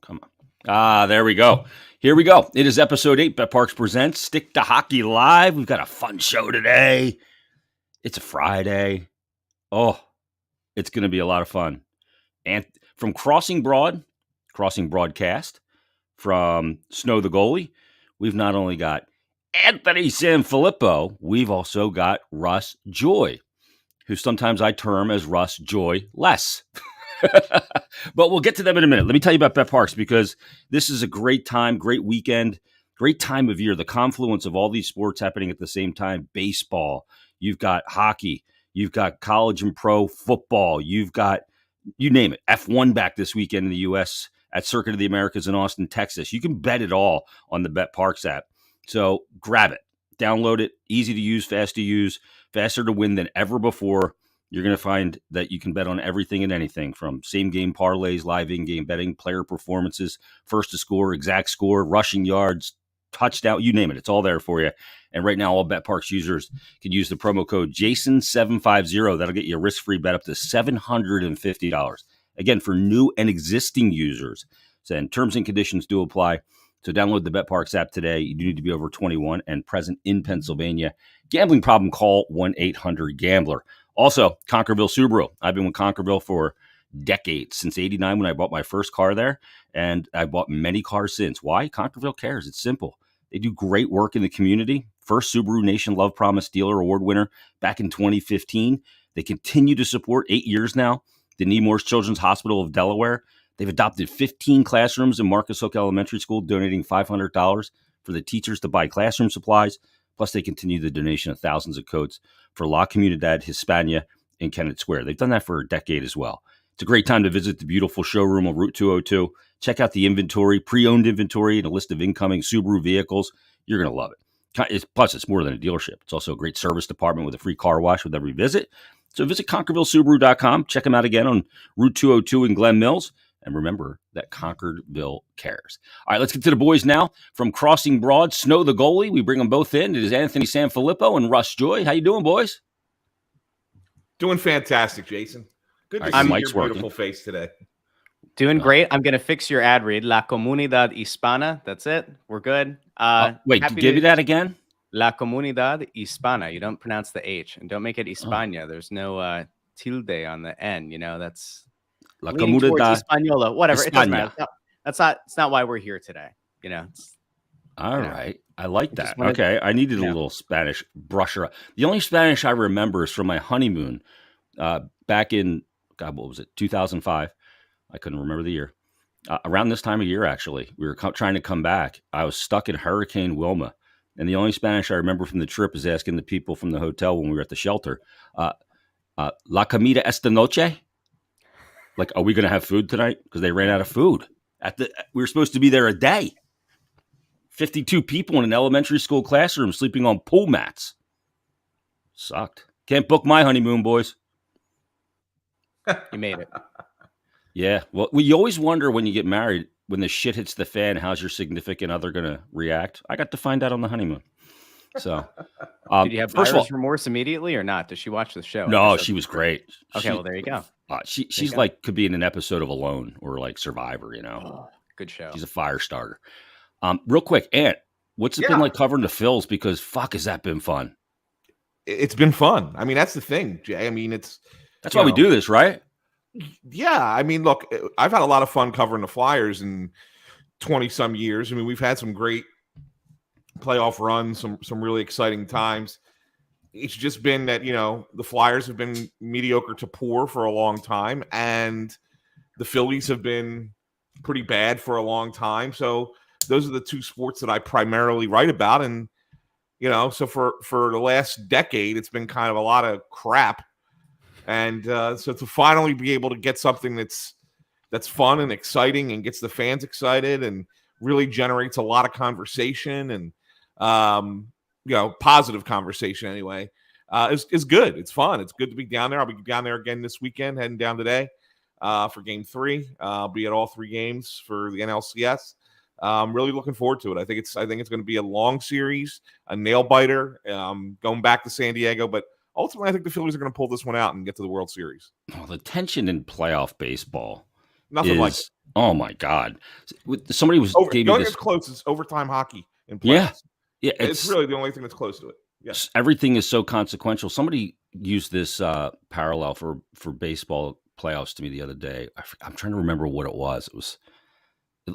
Come on. There we go. Here we go. It is episode 8. BetParks presents Stick to Hockey Live. We've got a fun show today. It's a Friday. Oh, it's going to be a lot of fun. And from Crossing Broadcast, from Snow the Goalie, we've not only got Anthony SanFilippo, we've also got Russ Joy, who sometimes I term as Russ Joy Less. But we'll get to them in a minute. Let me tell you about BetParks, because this is a great time, great weekend, great time of year. The confluence of all these sports happening at the same time. Baseball, you've got hockey, you've got college and pro football, you've got, you name it, F1 back this weekend in the U.S. at Circuit of the Americas in Austin, Texas. You can bet it all on the BetParks app. So grab it, download it, easy to use, fast to use, faster to win than ever before. You're going to find that you can bet on everything and anything, from same-game parlays, live in-game betting, player performances, first to score, exact score, rushing yards, touchdown, you name it. It's all there for you. And right now, all BetParks users can use the promo code JASON750. That'll get you a risk-free bet up to $750. Again, for new and existing users. So, and terms and conditions do apply. So download the BetParks app today. You do need to be over 21 and present in Pennsylvania. Gambling problem, call 1-800-GAMBLER. Also, Conquerville Subaru. I've been with Conquerville for decades, since '89 when I bought my first car there, and I bought many cars since. Why? Conquerville cares. It's simple. They do great work in the community. First Subaru Nation Love Promise Dealer Award winner back in 2015. They continue to support 8 years now the Nemours Children's Hospital of Delaware. They've adopted 15 classrooms in Marcus Hook Elementary School, donating $500 for the teachers to buy classroom supplies. Plus, they continue the donation of thousands of coats for La Comunidad Hispania in Kennett Square. They've done that for a decade as well. It's a great time to visit the beautiful showroom on Route 202. Check out the inventory, pre-owned inventory, and a list of incoming Subaru vehicles. You're going to love it. Plus, it's more than a dealership. It's also a great service department with a free car wash with every visit. So visit ConquervilleSubaru.com. Check them out again on Route 202 in Glen Mills. And remember that Concordville cares. All right, let's get to the boys now. From Crossing Broad, Snow the Goalie. We bring them both in. It is Anthony SanFilippo and Russ Joy. How you doing, boys? Doing fantastic, Jason. Good to see your beautiful face today. Doing great. I'm going to fix your ad read. La Comunidad Hispana. That's it. We're good. Wait, give me that again? La Comunidad Hispana. You don't pronounce the H. And don't make it Hispania. There's no tilde on the N. You know, that's... La Comunidad Hispaniola, whatever. Hispania. It doesn't matter. It's not why we're here today. You know. All right. I like that. Okay. I needed a little Spanish brusher. The only Spanish I remember is from my honeymoon back in, God, what was it? 2005. I couldn't remember the year. Around this time of year, actually, we were trying to come back. I was stuck in Hurricane Wilma. And the only Spanish I remember from the trip is asking the people from the hotel when we were at the shelter, La comida esta noche? Like, are we going to have food tonight? Because they ran out of food. We were supposed to be there a day. 52 people in an elementary school classroom sleeping on pool mats. Sucked. Can't book my honeymoon, boys. You made it. Yeah. Well, you always wonder when you get married, when the shit hits the fan, how's your significant other going to react? I got to find out on the honeymoon. So, did you have buyer's remorse immediately or not? Did she watch the show? No, she was great. Okay, well, there you go. She's like, could be in an episode of Alone or like Survivor, you know. Oh, good show. She's a fire starter. Real quick, Ant, what's it been like covering the Phils? Because fuck, has that been fun? It's been fun. I mean, that's the thing, Jay. I mean, that's why we do this, right? Yeah. I mean, look, I've had a lot of fun covering the Flyers in 20 some years. I mean, we've had some great playoff runs, some really exciting times. It's just been that, you know, the Flyers have been mediocre to poor for a long time, and the Phillies have been pretty bad for a long time. So those are the two sports that I primarily write about. And, you know, so for the last decade, it's been kind of a lot of crap. And so to finally be able to get something that's fun and exciting and gets the fans excited and really generates a lot of conversation and, you know, positive conversation anyway, is good. It's fun. It's good to be down there. I'll be down there again this weekend, heading down today for Game 3. I'll be at all 3 games for the NLCS. I'm really looking forward to it. I think it's going to be a long series, a nail biter, going back to San Diego. But ultimately, I think the Phillies are going to pull this one out and get to the World Series. Oh, the tension in playoff baseball Nothing like it. Oh my God. Somebody gave the me only this. thing close is overtime hockey in playoffs. Yeah. Yeah. It's really the only thing that's close to it. Yes. Everything is so consequential. Somebody used this parallel for baseball playoffs to me the other day. I'm trying to remember what it was. It was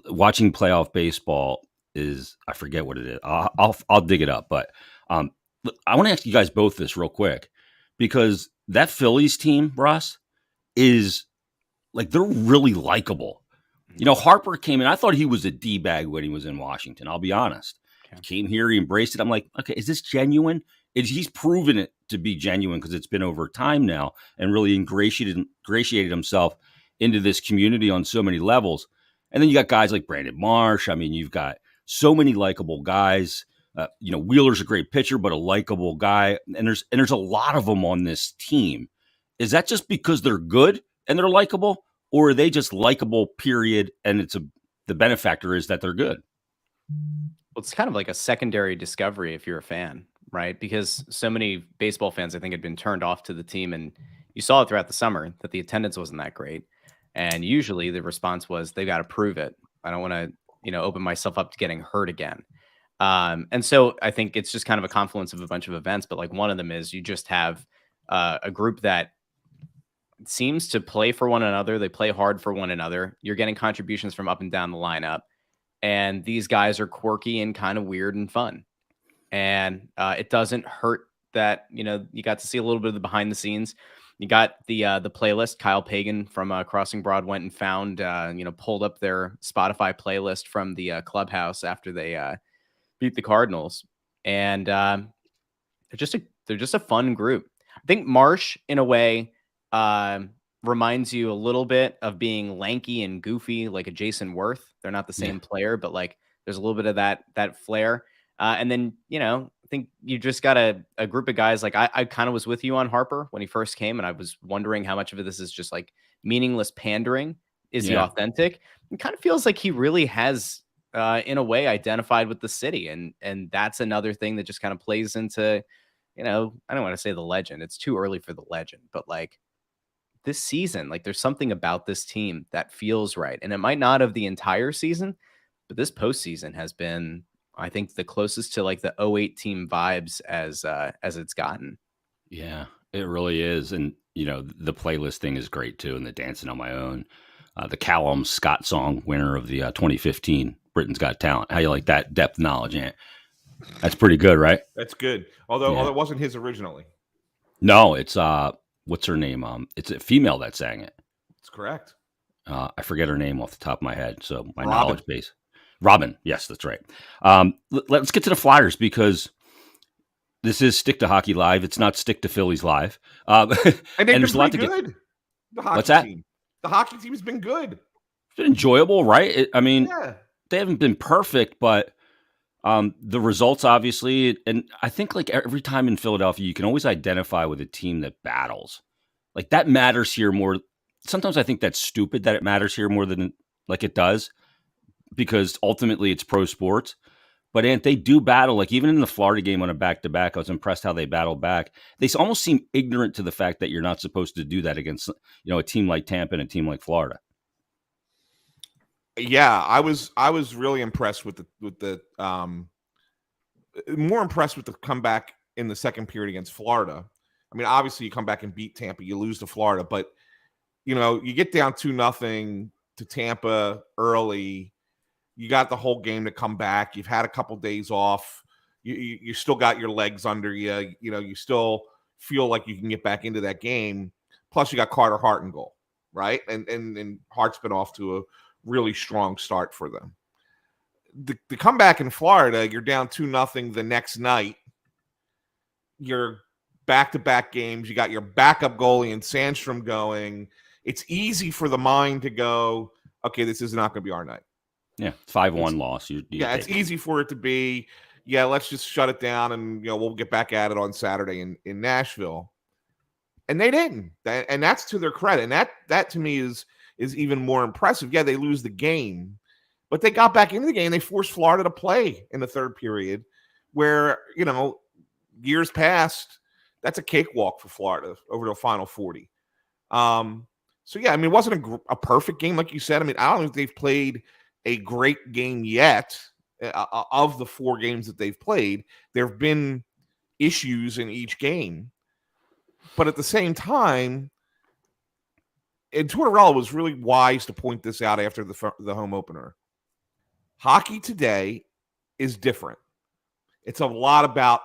watching playoff baseball I forget what it is. I'll dig it up. But I want to ask you guys both this real quick, because that Phillies team, Russ, is like, they're really likable. Harper came in. I thought he was a D-bag when he was in Washington. I'll be honest. Okay. He came here, he embraced it. I'm like, okay, is this genuine? He's proven it to be genuine, because it's been over time now, and really ingratiated himself into this community on so many levels. And then you got guys like Brandon Marsh. I mean, you've got so many likable guys. Wheeler's a great pitcher, but a likable guy. And there's a lot of them on this team. Is that just because they're good and they're likable, or are they just likable, period? And the benefactor is that they're good. Well, it's kind of like a secondary discovery if you're a fan, right? Because so many baseball fans, I think, had been turned off to the team, and you saw it throughout the summer that the attendance wasn't that great. And usually the response was, they got to prove it. I don't want to, open myself up to getting hurt again. And so I think it's just kind of a confluence of a bunch of events. But like, one of them is you just have a group that seems to play for one another. They play hard for one another. You're getting contributions from up and down the lineup. And these guys are quirky and kind of weird and fun. And it doesn't hurt that, you got to see a little bit of the behind the scenes. You got the playlist. Kyle Pagan from Crossing Broad went and found, pulled up their Spotify playlist from the clubhouse after they beat the Cardinals. And they're just a fun group. I think Marsh, in a way, reminds you a little bit of being lanky and goofy, like a Jason Worth. They're not the same player, but like, there's a little bit of that flair. And then, I think you just got a group of guys. Like, I kind of was with you on Harper when he first came, and I was wondering how much of this is just like meaningless pandering. Is he authentic? It kind of feels like he really has, in a way, identified with the city. And that's another thing that just kind of plays into, I don't want to say the legend. It's too early for the legend, but like, this season, like, there's something about this team that feels right. And it might not have the entire season, but this postseason has been, I think, the closest to like the 2008 team vibes as it's gotten. Yeah, it really is. And, the playlist thing is great too. And the Dancing on My Own, the Callum Scott song, winner of the 2015 Britain's Got Talent. How you like that depth knowledge, Ant? That's pretty good, right? That's good. Although it wasn't his originally. No, it's what's her name? It's a female that sang it. That's correct. I forget her name off the top of my head, so my Robin. knowledge base. Robin, yes, that's right. Let's get to the Flyers, because this is Stick to Hockey Live. It's not Stick to Phillies Live. And there's a lot to good. get. The hockey What's that? team. The hockey team has been good. It's been enjoyable, right? They haven't been perfect, but the results, obviously, and I think like every time in Philadelphia, you can always identify with a team that battles. Like, that matters here more. Sometimes I think that's stupid that it matters here more than like it does, because ultimately it's pro sports. But Ant, they do battle. Like, even in the Florida game on a back-to-back, I was impressed how they battled back. They almost seem ignorant to the fact that you're not supposed to do that against, a team like Tampa and a team like Florida. Yeah, I was really impressed with the more impressed with the comeback in the second period against Florida. I mean, obviously you come back and beat Tampa, you lose to Florida, but you get down 2-0 to Tampa early. You got the whole game to come back. You've had a couple days off. You still got your legs under you. You still feel like you can get back into that game. Plus, you got Carter Hart in goal, right? And Hart's been off to a really strong start for them. The comeback in Florida, you're down 2-0 the next night. You're back-to-back games. You got your backup goalie and Sandstrom going. It's easy for the mind to go, okay, this is not going to be our night. Yeah, 5-1 loss. It's easy for it to be, let's just shut it down and, we'll get back at it on Saturday in Nashville. And they didn't. And that's to their credit. And that to me is even more impressive. Yeah, they lose the game, but they got back into the game. They forced Florida to play in the third period where, years past, that's a cakewalk for Florida over the final 40. So, yeah, I mean, it wasn't a perfect game, like you said. I mean, I don't think they've played a great game yet of the 4 games that they've played. There have been issues in each game. But at the same time, and Tortorella was really wise to point this out after the home opener. Hockey today is different. It's a lot about,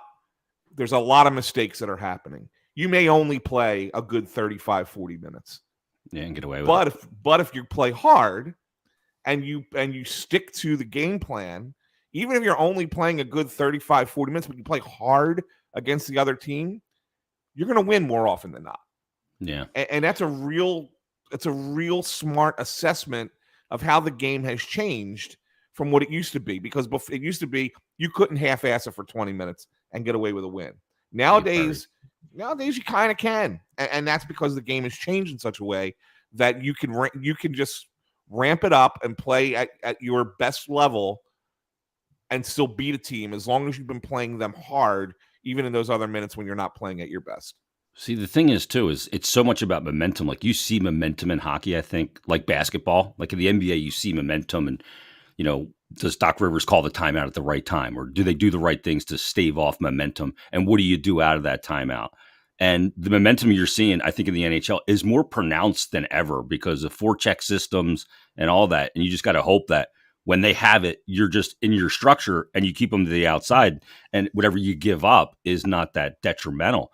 there's a lot of mistakes that are happening. You may only play a good 35, 40 minutes. Yeah, and get away with it. But if you play hard and you stick to the game plan, even if you're only playing a good 35, 40 minutes, but you play hard against the other team, you're going to win more often than not. Yeah. And that's a real smart assessment of how the game has changed from what it used to be, because it used to be you couldn't half-ass it for 20 minutes and get away with a win. Nowadays you kind of can, and that's because the game has changed in such a way that you can just ramp it up and play at your best level and still beat a team as long as you've been playing them hard, even in those other minutes when you're not playing at your best. See, the thing is, too, is it's so much about momentum. Like, you see momentum in hockey, I think, like basketball. Like in the NBA, you see momentum, and, does Doc Rivers call the timeout at the right time? Or do they do the right things to stave off momentum? And what do you do out of that timeout? And the momentum you're seeing, I think, in the NHL is more pronounced than ever because of forecheck systems and all that. And you just got to hope that when they have it, you're just in your structure and you keep them to the outside, and whatever you give up is not that detrimental.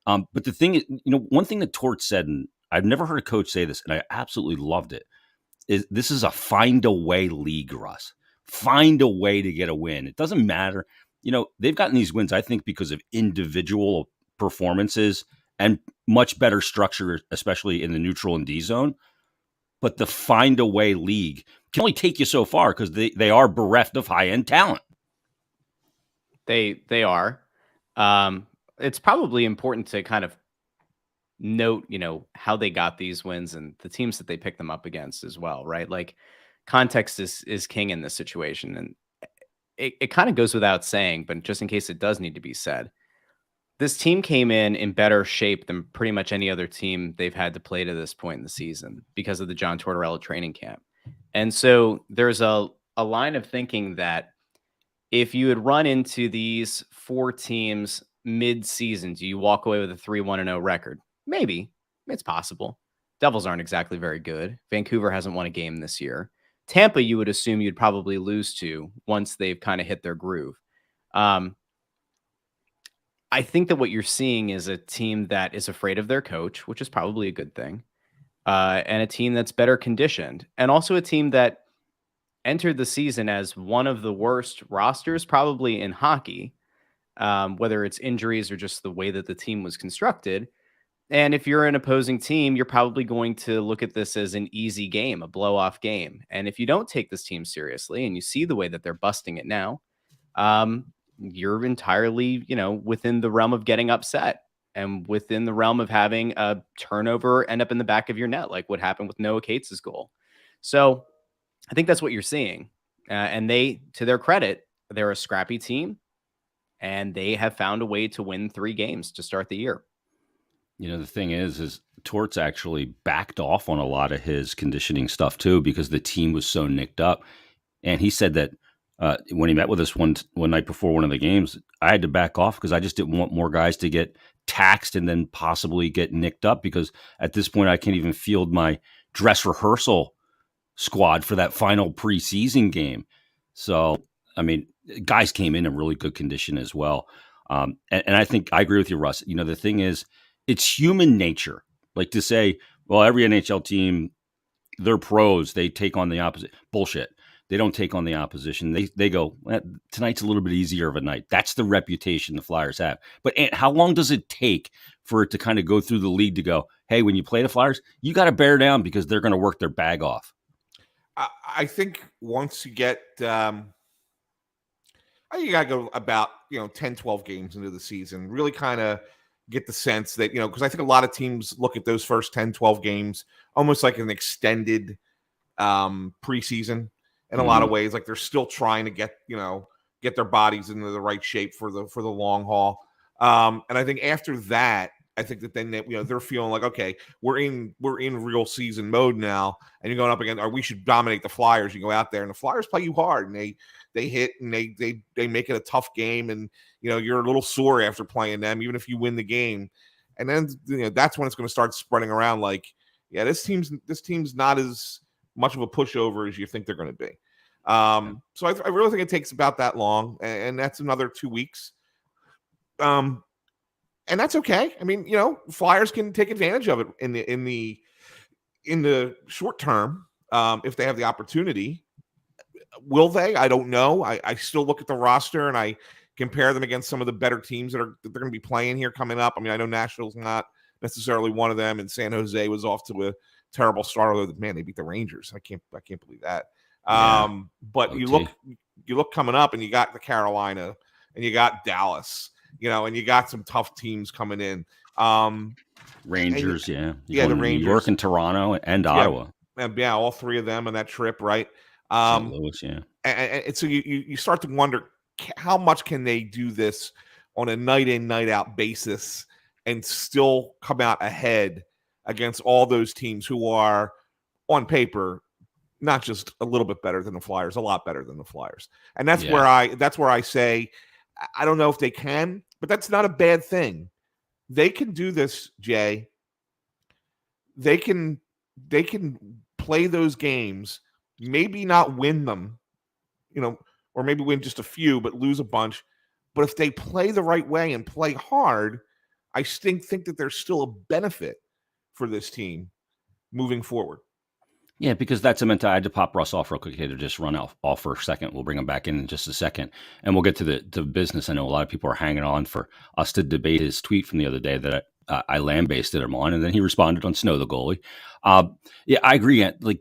But the thing is, one thing that Tort said, and I've never heard a coach say this, and I absolutely loved it, is this is a find a way league, Russ. Find a way to get a win. It doesn't matter. They've gotten these wins, I think, because of individual performances and much better structure, especially in the neutral and D zone. But the find a way league can only take you so far because they are bereft of high end talent. They are. It's probably important to kind of note, how they got these wins and the teams that they picked them up against as well, right? Like, context is king in this situation. And it kind of goes without saying, but just in case it does need to be said, this team came in better shape than pretty much any other team they've had to play to this point in the season because of the John Tortorella training camp. And so there's a line of thinking that if you had run into these 4 teams mid-season, do you walk away with a 3-1-0 record? Maybe. It's possible. Devils aren't exactly very good. Vancouver hasn't won a game this year. Tampa, you would assume you'd probably lose to once they've kind of hit their groove. I think that what you're seeing is a team that is afraid of their coach, which is probably a good thing, and a team that's better conditioned, and also a team that entered the season as one of the worst rosters probably in hockey, whether it's injuries or just the way that the team was constructed. And if you're an opposing team, you're probably going to look at this as an easy game, a blow-off game. And if you don't take this team seriously and you see the way that they're busting it now, you're entirely, within the realm of getting upset and within the realm of having a turnover end up in the back of your net, like what happened with Noah Cates' goal. So I think that's what you're seeing. And they, to their credit, they're a scrappy team, and they have found a way to win 3 games to start the year. The thing is Torts actually backed off on a lot of his conditioning stuff too, because the team was so nicked up. And he said that when he met with us one night before one of the games, I had to back off because I just didn't want more guys to get taxed and then possibly get nicked up, because at this point I can't even field my dress rehearsal squad for that final preseason game. So, I mean, guys came in really good condition as well. And I think I agree with you, Russ. The thing is, it's human nature, like to say, well, every NHL team, they're pros, they take on the opposite. Bullshit. They don't take on the opposition. They go, well, tonight's a little bit easier of a night. That's the reputation the Flyers have. But how long does it take for it to kind of go through the league to go, hey, when you play the Flyers, you got to bear down because they're going to work their bag off? I think once you get, I think you got to go about, 10, 12 games into the season, really kind of get the sense that, because I think a lot of teams look at those first 10, 12 games almost like an extended preseason in a lot of ways. Like they're still trying to get their bodies into the right shape for the long haul. And I think after that, I think that then they're feeling like, okay, we're in real season mode now, and you're going up against, or we should dominate the Flyers. You go out there, and the Flyers play you hard, and they hit, and they make it a tough game, and you're a little sore after playing them, even if you win the game, and then that's when it's going to start spreading around. Like, yeah, this team's not as much of a pushover as you think they're going to be. So I really think it takes about that long, and that's another 2 weeks. And that's okay. I mean, Flyers can take advantage of it in the short term if they have the opportunity. Will they? I don't know. I still look at the roster and I compare them against some of the better teams that they're going to be playing here coming up. I mean, I know Nashville's not necessarily one of them, and San Jose was off to a terrible start. Although, man, they beat the Rangers. I can't believe that. Yeah. But OT. you look coming up, and you got the Carolina, and you got Dallas. And you got some tough teams coming in. Rangers, the Rangers. New York and Toronto and Ottawa. Yeah, all three of them on that trip, right? St. Louis, And so you start to wonder, how much can they do this on a night in, night out basis and still come out ahead against all those teams who are, on paper, not just a little bit better than the Flyers, a lot better than the Flyers. And that's where I say, I don't know if they can, but that's not a bad thing. They can do this, Jay. They can play those games, maybe not win them, or maybe win just a few, but lose a bunch. But if they play the right way and play hard, I think that there's still a benefit for this team moving forward. Yeah, because that's a mentality. I had to pop Russ off real quick to just run off for a second. We'll bring him back in just a second, and we'll get to the business. I know a lot of people are hanging on for us to debate his tweet from the other day that I lambasted him on, and then he responded on Snow the goalie. Yeah, I agree. Like,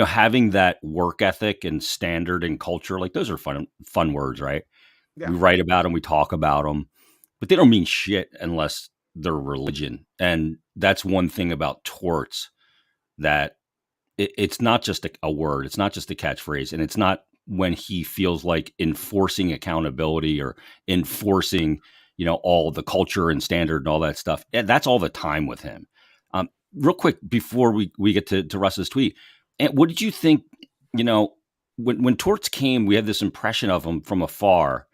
having that work ethic and standard and culture, like those are fun words, right? Yeah. We write about them, we talk about them, but they don't mean shit unless they're religion. And that's one thing about Torts, that it's not just a word. It's not just a catchphrase. And it's not when he feels like enforcing accountability or enforcing, all the culture and standard and all that stuff. And that's all the time with him. Real quick, before we get to Russ's tweet, and what did you think, when Torts came, we had this impression of him from afar.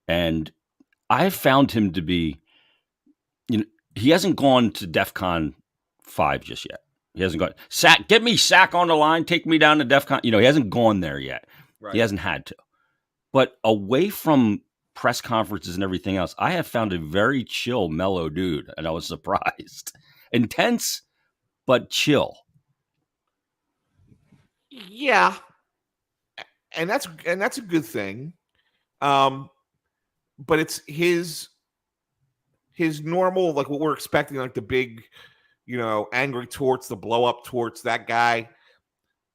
And I found him to be, he hasn't gone to DEFCON 5 just yet. He hasn't gone, get me Sack on the line, take me down to DEFCON. He hasn't gone there yet. Right. He hasn't had to. But away from press conferences and everything else, I have found a very chill, mellow dude, and I was surprised. Intense, but chill. Yeah. And that's a good thing. But it's his normal, like what we're expecting, like the big, angry Torts, the blow up Torts, that guy.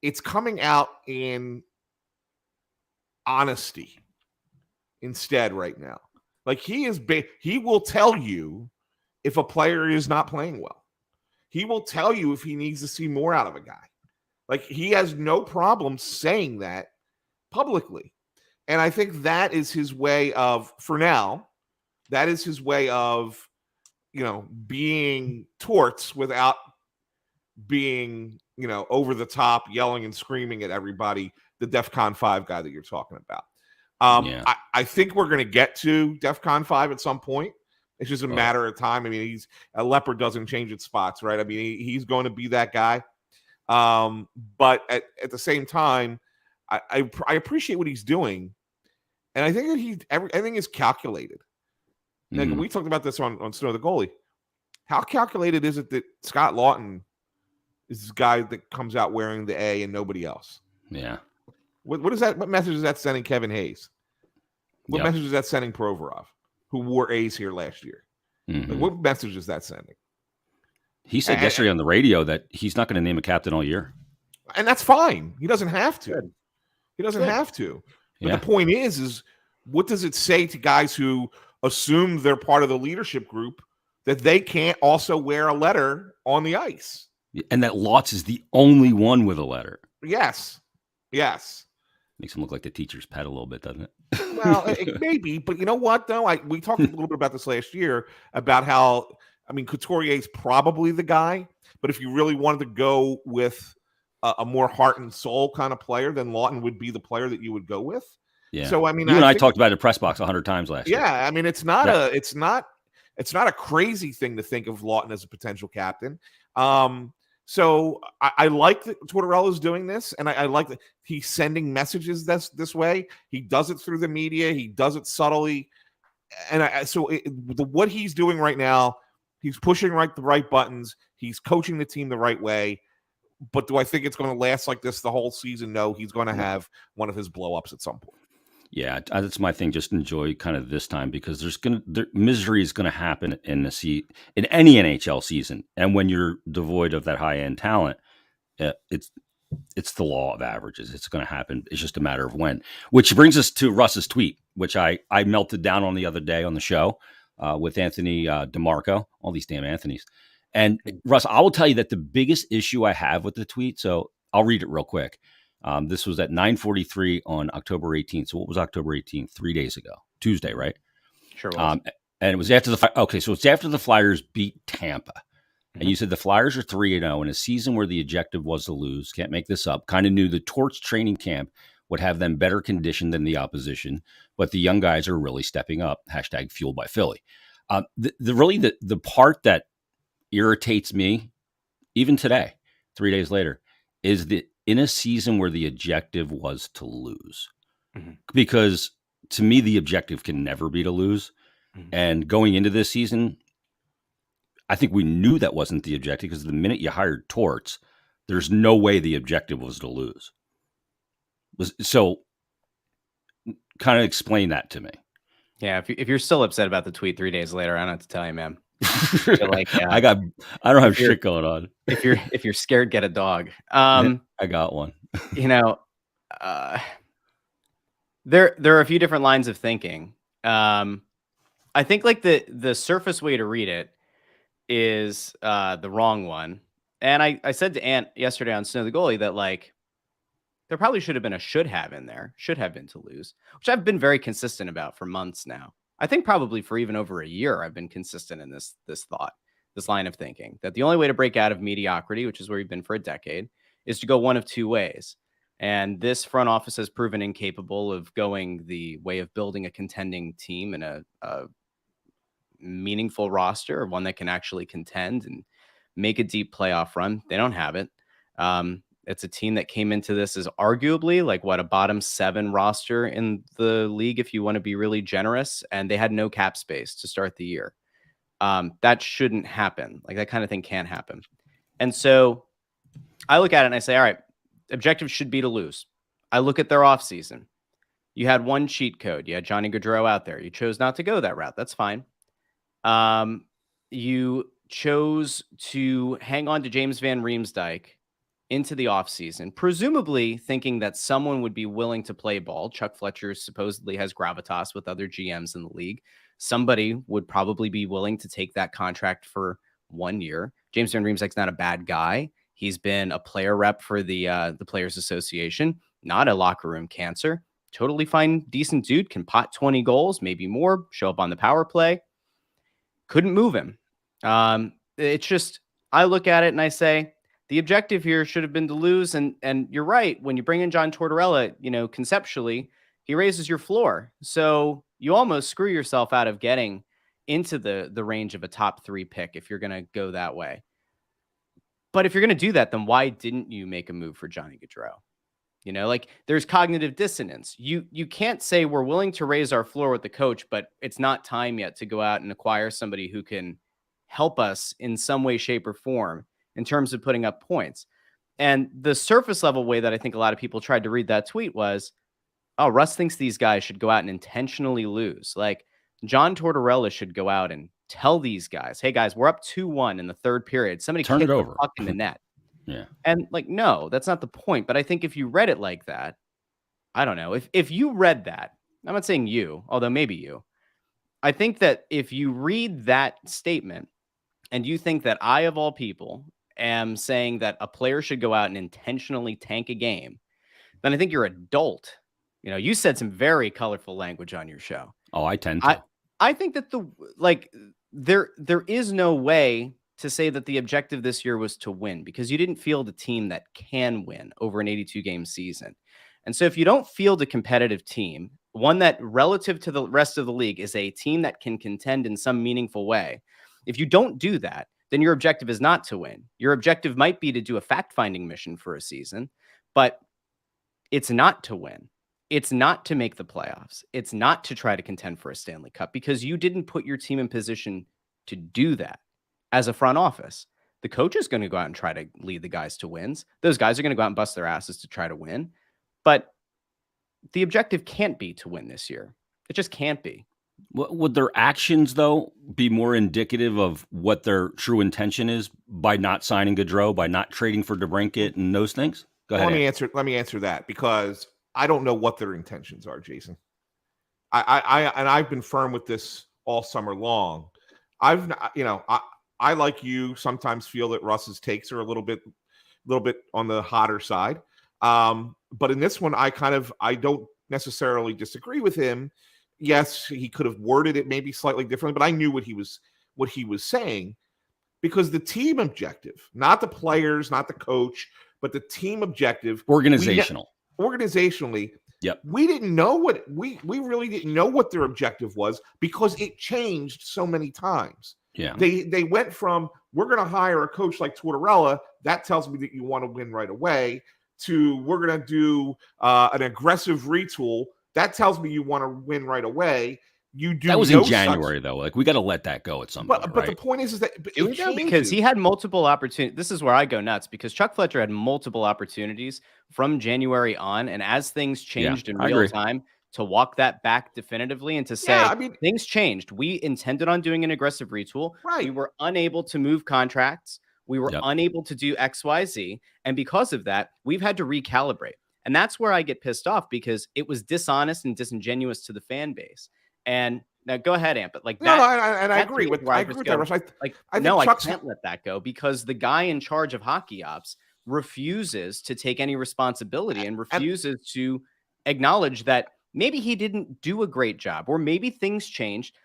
It's coming out in honesty instead right now. Like he will tell you if a player is not playing well. He will tell you if he needs to see more out of a guy. Like he has no problem saying that publicly. And I think that is his way of, for now, that is his way of, being Torts without being, over the top, yelling and screaming at everybody, the DEFCON 5 guy that you're talking about. I think we're going to get to DEFCON 5 at some point. It's just a matter of time. I mean, he's a leopard doesn't change its spots, right? I mean, he's going to be that guy. But at the same time, I appreciate what he's doing. And I think that everything is calculated. Like we talked about this on Snow the goalie. How calculated is it that Scott Lawton is this guy that comes out wearing the A and nobody else? Yeah. What is that? What message is that sending Kevin Hayes? What message is that sending Provorov, who wore A's here last year? Like, what message is that sending? He said yesterday on the radio that he's not going to name a captain all year. And that's fine. He doesn't have to. Good. He doesn't have to. But the point is what does it say to guys who assume they're part of the leadership group that they can't also wear a letter on the ice? And that Lotz is the only one with a letter. Yes. Makes him look like the teacher's pet a little bit, doesn't it? Well, it may be, but you know what, though? We talked a little bit about this last year, about how I mean, Couturier's probably the guy, but if you really wanted to go with a more heart and soul kind of player, then Lawton would be the player that you would go with. Yeah. So I mean, you and I think, talked about it at press box 100 times last year. Yeah, I mean, it's not a crazy thing to think of Lawton as a potential captain. So I like that Tortorella's doing this, and I like that he's sending messages this way. He does it through the media. He does it subtly, and what he's doing right now, he's pushing the right buttons. He's coaching the team the right way. But do I think it's going to last like this the whole season? No, he's going to have one of his blow-ups at some point. Yeah, that's my thing. Just enjoy kind of this time because misery is going to happen in any NHL season, and when you're devoid of that high end talent, it's the law of averages. It's going to happen. It's just a matter of when. Which brings us to Russ's tweet, which I melted down on the other day on the show with Anthony DeMarco. All these damn Anthonys. And Russ, I will tell you that the biggest issue I have with the tweet. So I'll read it real quick. This was at 9:43 on October 18th. So what was October 18th? 3 days ago, Tuesday, right? Sure was. And it was after so it's after the Flyers beat Tampa. Mm-hmm. And you said the Flyers are 3-0 in a season where the objective was to lose. Can't make this up. Kind of knew the Torch training camp would have them better conditioned than the opposition, but the young guys are really stepping up. # fueled by Philly. The part that irritates me, even today, 3 days later, is that in a season where the objective was to lose, because to me, the objective can never be to lose. And going into this season, I think we knew that wasn't the objective because the minute you hired Torts, there's no way the objective was to lose. So kind of explain that to me. Yeah. If you're still upset about the tweet 3 days later, I don't have to tell you, man. I don't have shit going on. If you're scared, get a dog. I got one. There are a few different lines of thinking. I think like the surface way to read it is the wrong one. And I said to Ant yesterday on Snow the Goalie that like there probably should have been a should have in there, should have been to lose, which I've been very consistent about for months now. I think probably for even over a year, I've been consistent in this thought, this line of thinking, that the only way to break out of mediocrity, which is where we've been for a decade, is to go one of two ways. And this front office has proven incapable of going the way of building a contending team and a meaningful roster, or one that can actually contend and make a deep playoff run. They don't have it. It's a team that came into this as arguably like a bottom 7 roster in the league, if you want to be really generous. And they had no cap space to start the year. That shouldn't happen. Like that kind of thing can't happen. And so I look at it and I say, all right, objective should be to lose. I look at their offseason. You had one cheat code. You had Johnny Gaudreau out there. You chose not to go that route. That's fine. You chose to hang on to James Van Riemsdyk into the offseason, presumably thinking that someone would be willing to play ball. Chuck Fletcher supposedly has gravitas with other GMs in the league. Somebody would probably be willing to take that contract for 1 year. James Van Riemsdyk's not a bad guy. He's been a player rep for the Players Association, not a locker room cancer. Totally fine, decent dude, can pot 20 goals, maybe more, show up on the power play. Couldn't move him. It's just, I look at it and I say, the objective here should have been to lose. And you're right. When you bring in John Tortorella, conceptually, he raises your floor. So you almost screw yourself out of getting into the range of a top 3 pick if you're going to go that way. But if you're going to do that, then why didn't you make a move for Johnny Gaudreau? There's cognitive dissonance. You can't say we're willing to raise our floor with the coach, but it's not time yet to go out and acquire somebody who can help us in some way, shape, or form in terms of putting up points. And the surface level way that I think a lot of people tried to read that tweet was, oh, Russ thinks these guys should go out and intentionally lose. Like John Tortorella should go out and tell these guys, hey guys, we're up 2-1 in the third period. Somebody turn it over, the puck in the net. Yeah. And no, that's not the point. But I think if you read it like that, I don't know. If you read that, I'm not saying you, although maybe you, I think that if you read that statement and you think that I, of all people, am saying that a player should go out and intentionally tank a game, then I think you're adult. You said some very colorful language on your show. Oh, I tend to. I think that there is no way to say that the objective this year was to win, because you didn't field a team that can win over an 82-game season. And so if you don't field a competitive team, one that relative to the rest of the league is a team that can contend in some meaningful way, if you don't do that, then your objective is not to win. Your objective might be to do a fact-finding mission for a season, but it's not to win. It's not to make the playoffs. It's not to try to contend for a Stanley Cup, because you didn't put your team in position to do that. As a front office, the coach is going to go out and try to lead the guys to wins. Those guys are going to go out and bust their asses to try to win. But the objective can't be to win this year. It just can't be. Would their actions, though, be more indicative of what their true intention is by not signing Gaudreau, by not trading for DeBrincat and those things? Go ahead. Let me answer that, because I don't know what their intentions are, Jason. I've been firm with this all summer long. I like you sometimes feel that Russ's takes are a little bit on the hotter side. But in this one, I don't necessarily disagree with him. Yes, he could have worded it maybe slightly differently, but I knew what he was saying, because the team objective, not the players, not the coach, but the team objective, organizationally, yep. We didn't know what we really didn't know what their objective was, because it changed so many times. Yeah. They went from, we're going to hire a coach like Tortorella, that tells me that you want to win right away, to we're going to do an aggressive retool, that tells me you want to win right away. You do. That was in January, though. Like, we got to let that go at some point. But the point is that because he had multiple opportunities. This is where I go nuts, because Chuck Fletcher had multiple opportunities from January on, and as things changed in real time, to walk that back definitively and to say, things changed. We intended on doing an aggressive retool. Right. We were unable to move contracts. We were unable to do X, Y, Z. And because of that, we've had to recalibrate. And that's where I get pissed off, because it was dishonest and disingenuous to the fan base. And now go ahead, Amp. But like that, I agree with that. I can't let that go, because the guy in charge of hockey ops refuses to take any responsibility and refuses to acknowledge that maybe he didn't do a great job, or maybe things changed.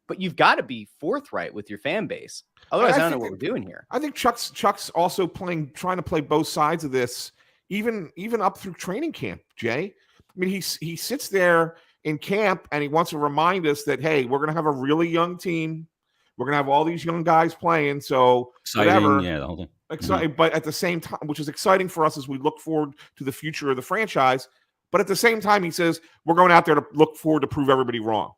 But you've got to be forthright with your fan base. Otherwise, I don't know what we're doing here. I think Chuck's also trying to play both sides of this, even up through training camp, Jay. I mean, he sits there in camp and he wants to remind us that, hey, we're going to have a really young team. We're going to have all these young guys playing. So exciting, whatever. Yeah, the whole thing. Exciting, but at the same time, which is exciting for us as we look forward to the future of the franchise. But at the same time, he says, we're going out there to look forward to prove everybody wrong.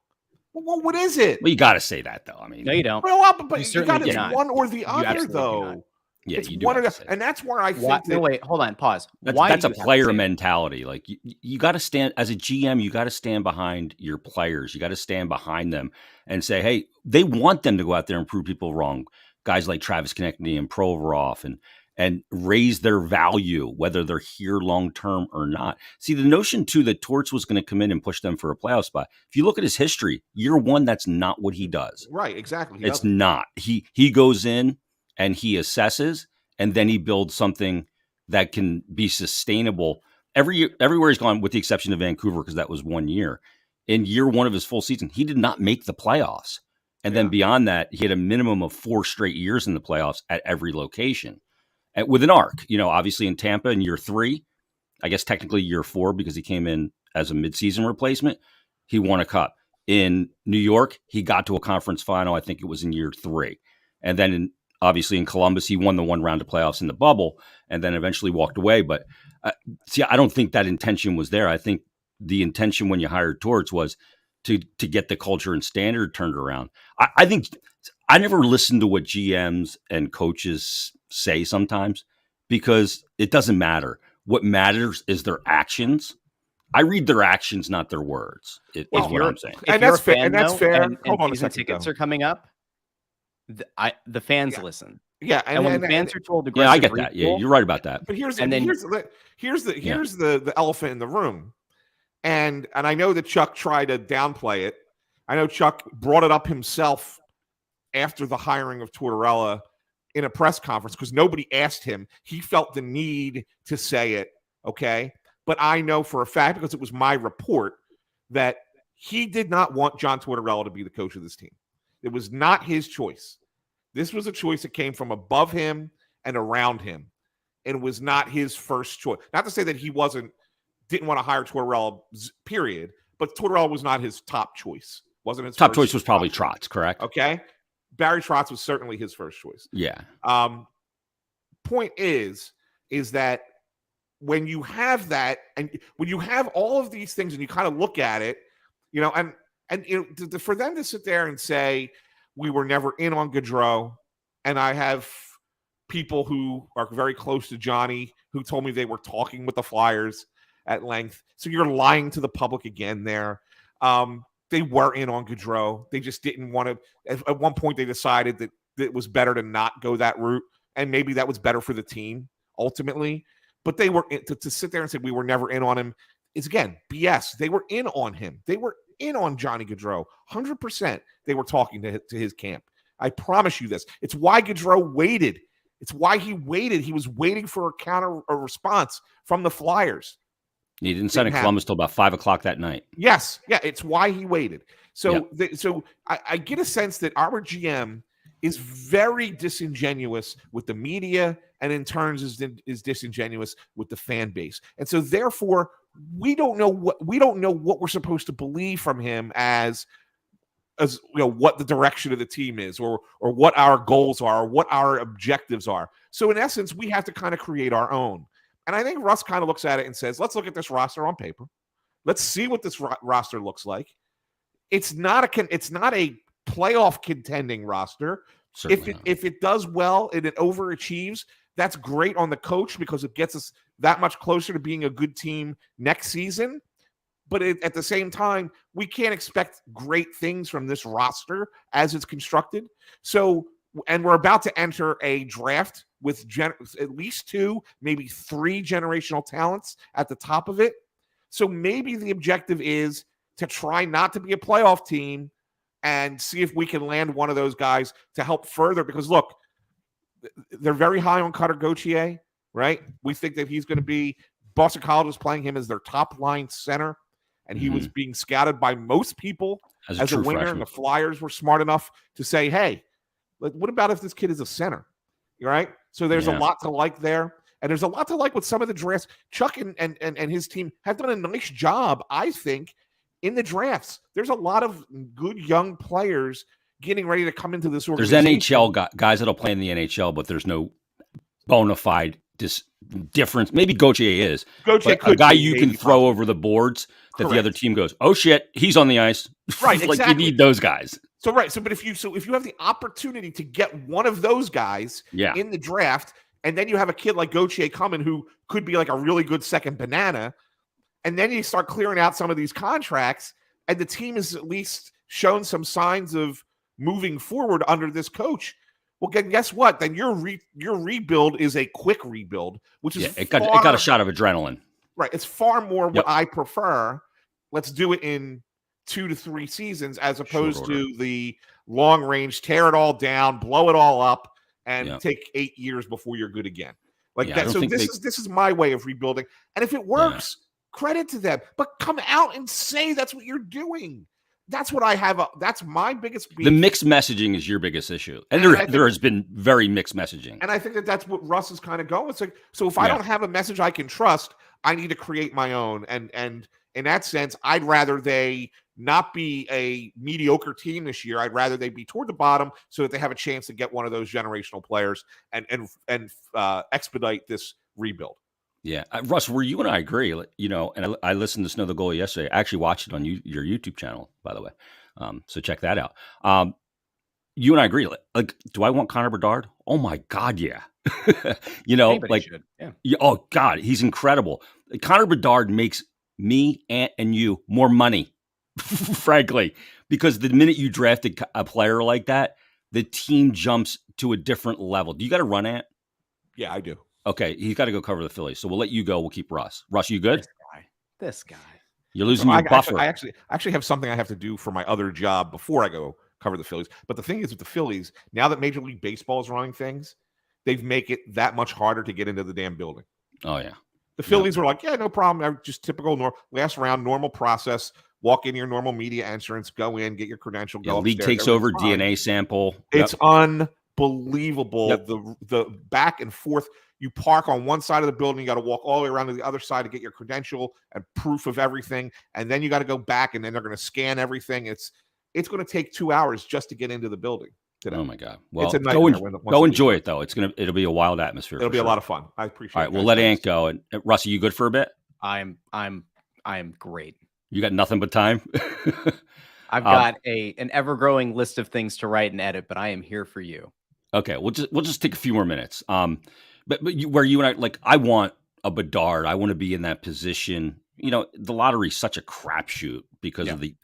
Well, what is it? Well, you got to say that, though. I mean, no, you don't. Well, but you got to one or the other, though. Cannot. Yeah, it's you do. One or the, and that's where I think that, no, wait, hold on, pause. That's a player mentality. Like, you got to stand as a GM. You got to stand behind your players. You got to stand behind them and say, hey, they want them to go out there and prove people wrong. Guys like Travis Konechny and Provorov and raise their value, whether they're here long term or not. See, the notion too that Torts was going to come in and push them for a playoff spot. If you look at his history, year one, that's not what he does. Right, exactly. It's not. He goes in and he assesses, and then he builds something that can be sustainable everywhere he's gone, with the exception of Vancouver, because that was 1 year. In year one of his full season, he did not make the playoffs. And then beyond that, he had a minimum of 4 straight years in the playoffs at every location. With an arc, obviously in Tampa in year 3, I guess technically year 4, because he came in as a midseason replacement, he won a cup. In New York, he got to a conference final. I think it was in year 3. And then obviously in Columbus, he won the 1 round of playoffs in the bubble and then eventually walked away. But see, I don't think that intention was there. I think the intention when you hired Torts was to get the culture and standard turned around. I think I never listen to what GMs and coaches say sometimes, because it doesn't matter. What matters is their actions. I read their actions, not their words. Is what I'm saying. And that's fair. And that's fair. Hold on a second. Tickets are coming up. The fans listen. Yeah, and when the fans are told to, I get that. Yeah, you're right about that. But here's the elephant in the room, and I know that Chuck tried to downplay it. I know Chuck brought it up himself after the hiring of Tortorella in a press conference, because nobody asked him. He felt the need to say it. Okay, but I know for a fact, because it was my report, that he did not want John Tortorella to be the coach of this team. It was not his choice. This was a choice that came from above him and around him. And it was not his first choice. Not to say that he didn't want to hire Tortorella, period. But Tortorella was not his top choice. Wasn't his top choice was probably Trotz, correct? Okay. Barry Trotz was certainly his first choice. Yeah. Point is that when you have that, and when you have all of these things, and you kind of look at it, and for them to sit there and say we were never in on Gaudreau, and I have people who are very close to Johnny who told me they were talking with the Flyers at length. So you're lying to the public again there. They were in on Gaudreau. They just didn't want to. At one point, they decided that it was better to not go that route, and maybe that was better for the team ultimately. But they were to sit there and say we were never in on him is, again, BS. They were in on him. They were in on Johnny Gaudreau. 100%. They were talking to his camp. I promise you this. It's why Gaudreau waited. It's why he waited. He was waiting for a response from the Flyers. He didn't sign in Columbus till about 5 o'clock that night. Yes. Yeah. It's why he waited. So, I get a sense that our GM is very disingenuous with the media, and in turns is disingenuous with the fan base. And so therefore we don't know what we're supposed to believe from him as what the direction of the team is, or what our goals are, or what our objectives are. So in essence, we have to kind of create our own. And I think Russ kind of looks at it and says, let's look at this roster on paper. Let's see what this roster looks like. It's not a playoff contending roster. If it does well and it overachieves, that's great on the coach because it gets us that much closer to being a good team next season. But at the same time, we can't expect great things from this roster as it's constructed. So, and we're about to enter a draft with at least 2, maybe 3 generational talents at the top of it. So maybe the objective is to try not to be a playoff team and see if we can land one of those guys to help further. Because look, they're very high on Cutter Gauthier, right? We think that he's going to be – Boston College is playing him as their top-line center, and he was being scouted by most people as a winger, freshman. And the Flyers were smart enough to say, hey, what about if this kid is a center, right? So there's a lot to like there, and there's a lot to like with some of the drafts. Chuck and his team have done a nice job, I think, in the drafts. There's a lot of good young players getting ready to come into this organization. There's NHL guys that'll play in the NHL, but there's no bona fide difference. Maybe Gauthier is. Gauthier could a guy you can throw over the boards that the other team goes, oh shit, he's on the ice. Right, like exactly. You need those guys. But if you have the opportunity to get one of those guys in the draft, and then you have a kid like Gauthier coming who could be like a really good second banana, and then you start clearing out some of these contracts, and the team has at least shown some signs of moving forward under this coach. Well, guess what? Then your rebuild is a quick rebuild, which is it got a shot of adrenaline. Right. It's far more what I prefer. Let's do it in 2 to 3 seasons as opposed to the long range, tear it all down, blow it all up, and take 8 years before you're good again. That. So this is my way of rebuilding. And if it works, credit to them. But come out and say that's what you're doing. That's what I have. That's my biggest beef. The mixed messaging is your biggest issue. And there has been very mixed messaging. And I think that's what Russ is kind of going. It's like, so if I don't have a message I can trust, I need to create my own. And in that sense, I'd rather they not be a mediocre team this year. I'd rather they be toward the bottom so that they have a chance to get one of those generational players and expedite this rebuild. Yeah. Russ, where you and I agree, and I listened to Snow the Goalie yesterday. I actually watched it on your YouTube channel, by the way. So check that out. You and I agree. Like, do I want Connor Bedard? Oh my God. Yeah. Anybody should. Yeah. Oh God, he's incredible. Connor Bedard makes me and you more money, frankly, because the minute you drafted a player like that, the team jumps to a different level. Do you got to run Ant? Yeah, I do. Okay, he's got to go cover the Phillies, so we'll let you go. We'll keep Russ. Russ, you good? This guy. You're losing your buffer. I actually have something I have to do for my other job before I go cover the Phillies. But the thing is with the Phillies, now that Major League Baseball is running things, they've make it that much harder to get into the damn building. Oh yeah. The Phillies were like, yeah, no problem. Just typical last round, normal process. walk in your normal media entrance, go in, get your credential, go league upstairs. takes over, Everything's fine. DNA sample. It's unbelievable. Yep. The back and forth. You park on one side of the building, you got to walk all the way around to the other side to get your credential and proof of everything, and then you got to go back, and then they're going to scan everything. It's going to take 2 hours just to get into the building today. Oh my God! Well, it's a nightmare. Go enjoy it though. It'll be a wild atmosphere. It'll be a lot of fun. I appreciate it. All right, we'll let Ant go. And Russ, you good for a bit? I am great. You got nothing but time? I've got an ever-growing list of things to write and edit, but I am here for you. Okay, we'll just take a few more minutes. But where you and I, like, I want a Bedard. I want to be in that position. You know, the lottery is such a crapshoot because of the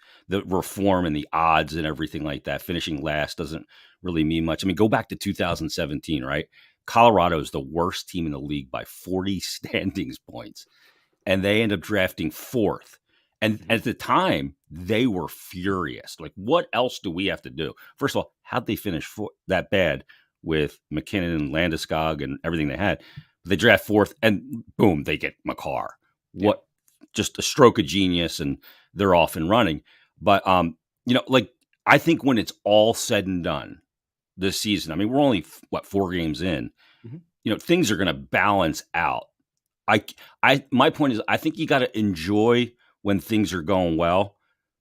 reform and the odds and everything like that. Finishing last doesn't really mean much. I mean, go back to 2017, right? Colorado is the worst team in the league by 40 standings points, and they end up drafting 4th. And at the time, they were furious. Like, what else do we have to do? First of all, how'd they finish that bad with McKinnon and Landeskog and everything they had? They draft 4th, and boom, they get Makar. What? Just a stroke of genius, and they're off and running. But, you know, like, I think when it's all said and done this season, I mean, we're only, 4 games in, you know, things are going to balance out. My point is, I think you got to enjoy when things are going well,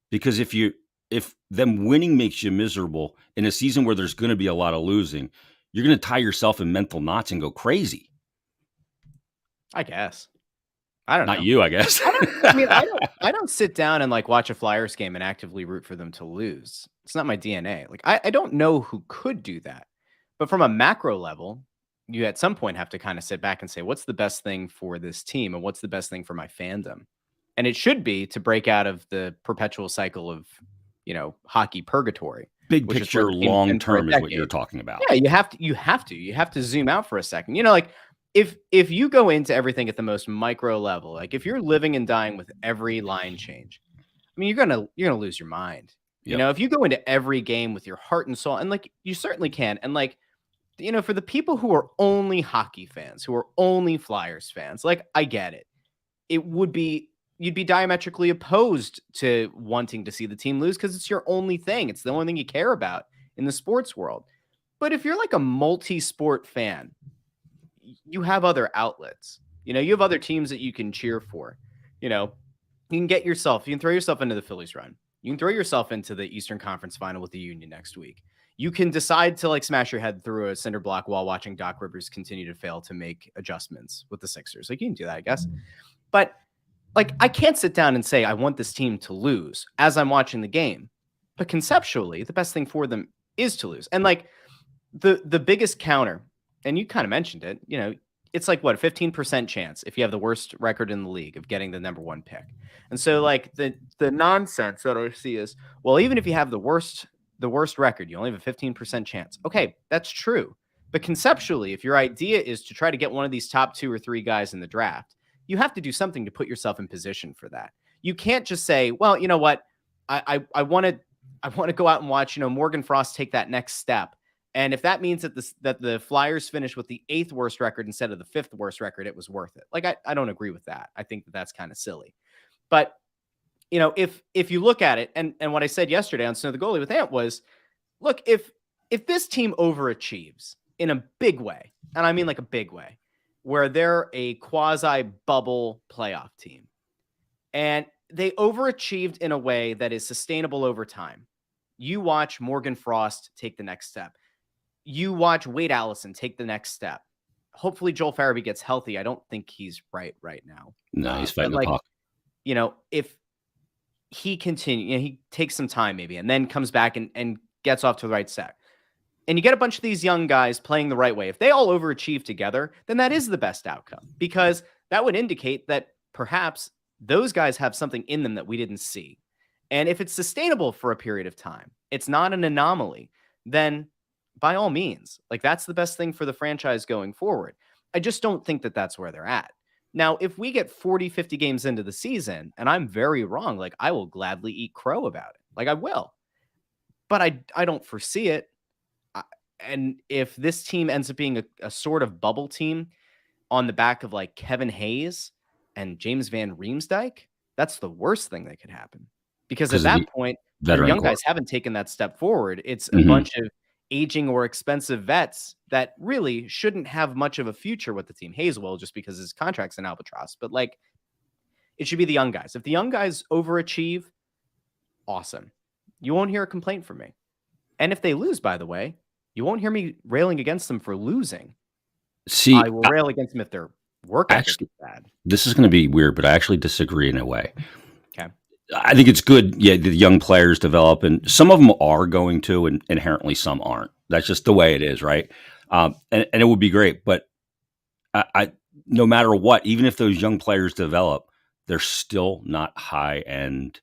because if them winning makes you miserable in a season where there's going to be a lot of losing, you're going to tie yourself in mental knots and go crazy. I guess. I don't know. Not you, I guess. I don't sit down and like watch a Flyers game and actively root for them to lose. It's not my DNA. Like, I don't know who could do that, but from a macro level, you at some point have to kind of sit back and say, what's the best thing for this team? And what's the best thing for my fandom? And it should be to break out of the perpetual cycle of, you know, hockey purgatory. Big picture, long term is what you're talking about. Yeah, you have to zoom out for a second. You know, like if you go into everything at the most micro level, like if you're living and dying with every line change, I mean, you're gonna lose your mind. Yep. You know, if you go into every game with your heart and soul, and like you certainly can, and like, you know, for the people who are only hockey fans, who are only Flyers fans, like, I get it. You'd be diametrically opposed to wanting to see the team lose because it's your only thing. It's the only thing you care about in the sports world. But if you're like a multi-sport fan, you have other outlets. You know, you have other teams that you can cheer for. You know, you can throw yourself into the Phillies run. You can throw yourself into the Eastern Conference final with the Union next week. You can decide to like smash your head through a cinder block while watching Doc Rivers continue to fail to make adjustments with the Sixers. Like, you can do that, I guess. But like, I can't sit down and say I want this team to lose as I'm watching the game. But conceptually, the best thing for them is to lose. And like the biggest counter, and you kind of mentioned it, you know, it's like what, a 15% chance if you have the worst record in the league of getting the number 1 pick. And so like the nonsense that I see is, well, even if you have the worst record, you only have a 15% chance. Okay, that's true. But conceptually, if your idea is to try to get one of these top 2 or 3 guys in the draft, you have to do something to put yourself in position for that. You can't just say, well, you know what, I want to go out and watch, you know, Morgan Frost take that next step. And if that means that the Flyers finish with the 8th worst record instead of the 5th worst record, it was worth it. Like, I don't agree with that. I think that's kind of silly. But, you know, if you look at it, and what I said yesterday on Snow the Goalie with Ant was, look, if this team overachieves in a big way, and I mean like a big way, where they're a quasi-bubble playoff team, and they overachieved in a way that is sustainable over time. You watch Morgan Frost take the next step. You watch Wade Allison take the next step. Hopefully Joel Farabee gets healthy. I don't think he's right now. No, he's fighting the puck. You know, if he continues, you know, he takes some time maybe, and then comes back and gets off to the right step. And you get a bunch of these young guys playing the right way. If they all overachieve together, then that is the best outcome, because that would indicate that perhaps those guys have something in them that we didn't see. And if it's sustainable for a period of time, it's not an anomaly, then by all means, like, that's the best thing for the franchise going forward. I just don't think that that's where they're at. Now, if we get 40, 50 games into the season and I'm very wrong, like, I will gladly eat crow about it. Like, I will. But I don't foresee it. And if this team ends up being a sort of bubble team on the back of like Kevin Hayes and James Van Riemsdyk, that's the worst thing that could happen. Because 'Cause at of that the point, your veteran young core. guys haven't taken that step forward. It's a Mhm. bunch of aging or expensive vets that really shouldn't have much of a future with the team. Hayes will, just because his contract's an albatross. But like, it should be the young guys. If the young guys overachieve, awesome. You won't hear a complaint from me. And if they lose, by the way, you won't hear me railing against them for losing. See, I will rail against them if their work ethic is actually, bad. this is gonna be weird, but I actually disagree in a way. Okay. I think it's good, yeah, the young players develop, and some of them are going to, and inherently some aren't. That's just the way it is, right? And it would be great, but I no matter what, even if those young players develop, they're still not high end,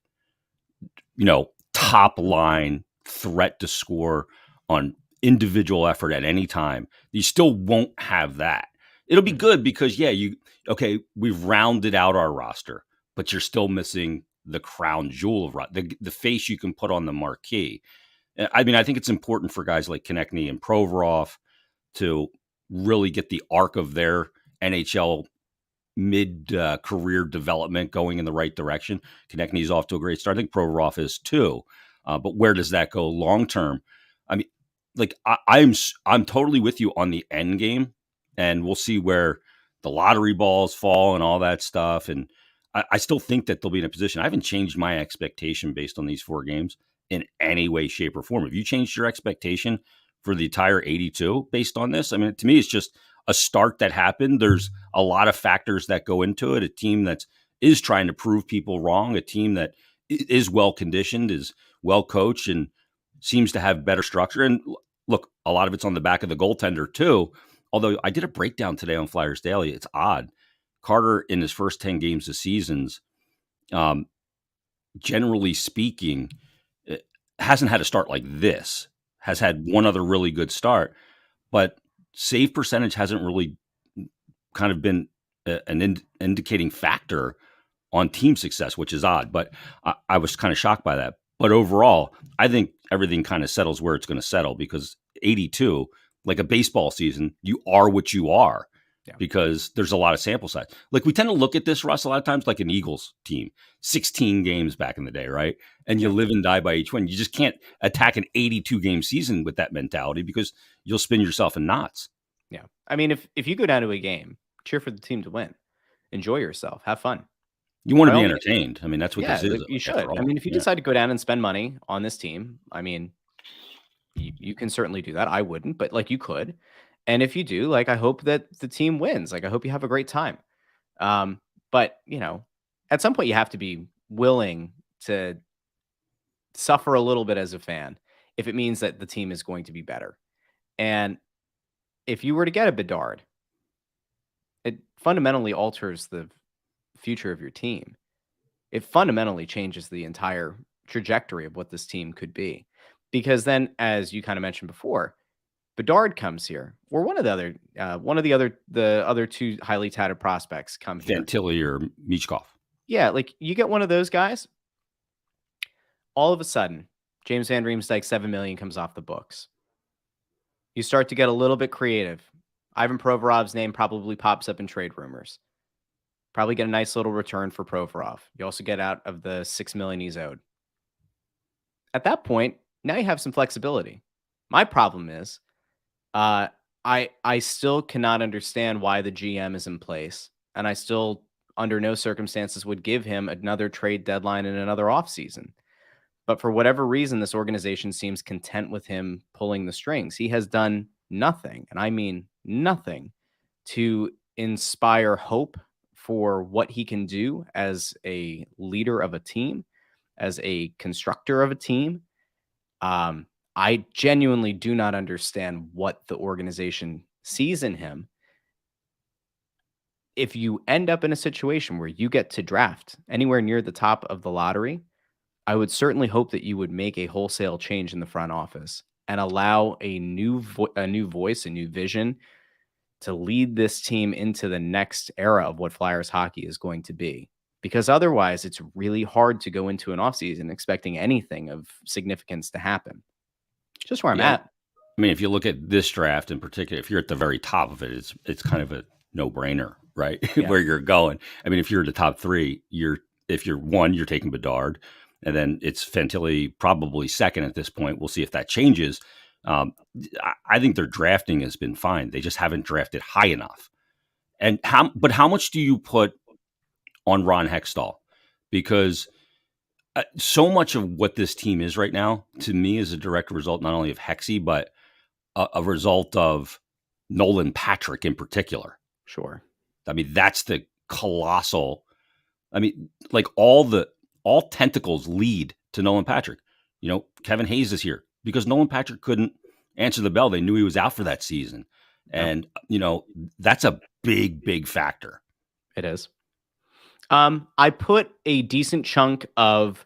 top line threat to score on individual effort at any time. You still won't have that. It'll be good because we've rounded out our roster, but you're still missing the crown jewel of the face you can put on the marquee. I mean, I think it's important for guys like Konechny and Provorov to really get the arc of their NHL mid-career development going in the right direction. Konechny's off to a great start. I think Provorov is too. But where does that go long term? I mean, like I'm totally with you on the end game, and we'll see where the lottery balls fall and all that stuff. And I still think that they'll be in a position. I haven't changed my expectation based on these 4 games in any way, shape, or form. Have you changed your expectation for the entire 82 based on this? I mean, to me, it's just a start that happened. There's a lot of factors that go into it. A team that is trying to prove people wrong, a team that is well conditioned, is well coached, and seems to have better structure. And look, a lot of it's on the back of the goaltender too. Although I did a breakdown today on Flyers Daily. It's odd. Carter in his first 10 games of seasons, generally speaking, hasn't had a start like this. Has had one other really good start, but save percentage hasn't really kind of been an indicating factor on team success, which is odd. But I was kind of shocked by that. But overall, I think everything kind of settles where it's going to settle because 82, like a baseball season, you are what you are because there's a lot of sample size. Like we tend to look at this, Russ, a lot of times like an Eagles team, 16 games back in the day, right? And you live and die by each one. You just can't attack an 82 game season with that mentality because you'll spin yourself in knots. Yeah. I mean, if you go down to a game, cheer for the team to win. Enjoy yourself. Have fun. You want to be entertained. I mean, that's what this is. You should. I mean, if you decide to go down and spend money on this team, I mean, you can certainly do that. I wouldn't, but like you could. And if you do, like, I hope that the team wins. Like, I hope you have a great time. But, at some point you have to be willing to suffer a little bit as a fan if it means that the team is going to be better. And if you were to get a Bedard, it fundamentally alters the future of your team. It fundamentally changes the entire trajectory of what this team could be. Because then, as you kind of mentioned before, Bedard comes here, or one of the other 2 highly touted prospects come here. Fantilli or Michkov. Yeah, like you get one of those guys, all of a sudden, James Van Riemsdyk, $7 million comes off the books. You start to get a little bit creative. Ivan Provorov's name probably pops up in trade rumors. Probably get a nice little return for Provorov. You also get out of the $6 million he's owed. At that point, now you have some flexibility. My problem is, I still cannot understand why the GM is in place, and I still, under no circumstances, would give him another trade deadline in another offseason. But for whatever reason, this organization seems content with him pulling the strings. He has done nothing, and I mean nothing, to inspire hope for what he can do as a leader of a team, as a constructor of a team. I genuinely do not understand what the organization sees in him. If you end up in a situation where you get to draft anywhere near the top of the lottery, I would certainly hope that you would make a wholesale change in the front office and allow a new voice, a new vision to lead this team into the next era of what Flyers hockey is going to be. Because otherwise, it's really hard to go into an offseason expecting anything of significance to happen. Just where I'm at. I mean, if you look at this draft in particular, if you're at the very top of it, it's kind of a no-brainer, right? Yeah. Where you're going. I mean, if you're at the top 3, if you're 1, you're taking Bedard. and then it's Fantilli probably second at this point. We'll see if that changes. I think their drafting has been fine. They just haven't drafted high enough. And how much do you put on Ron Hextall? Because so much of what this team is right now, to me, is a direct result not only of Hexy, but a result of Nolan Patrick in particular. Sure. I mean, that's the colossal. I mean, like all tentacles lead to Nolan Patrick. Kevin Hayes is here because Nolan Patrick couldn't answer the bell. They knew he was out for that season. And, that's a big, big factor. It is. I put a decent chunk of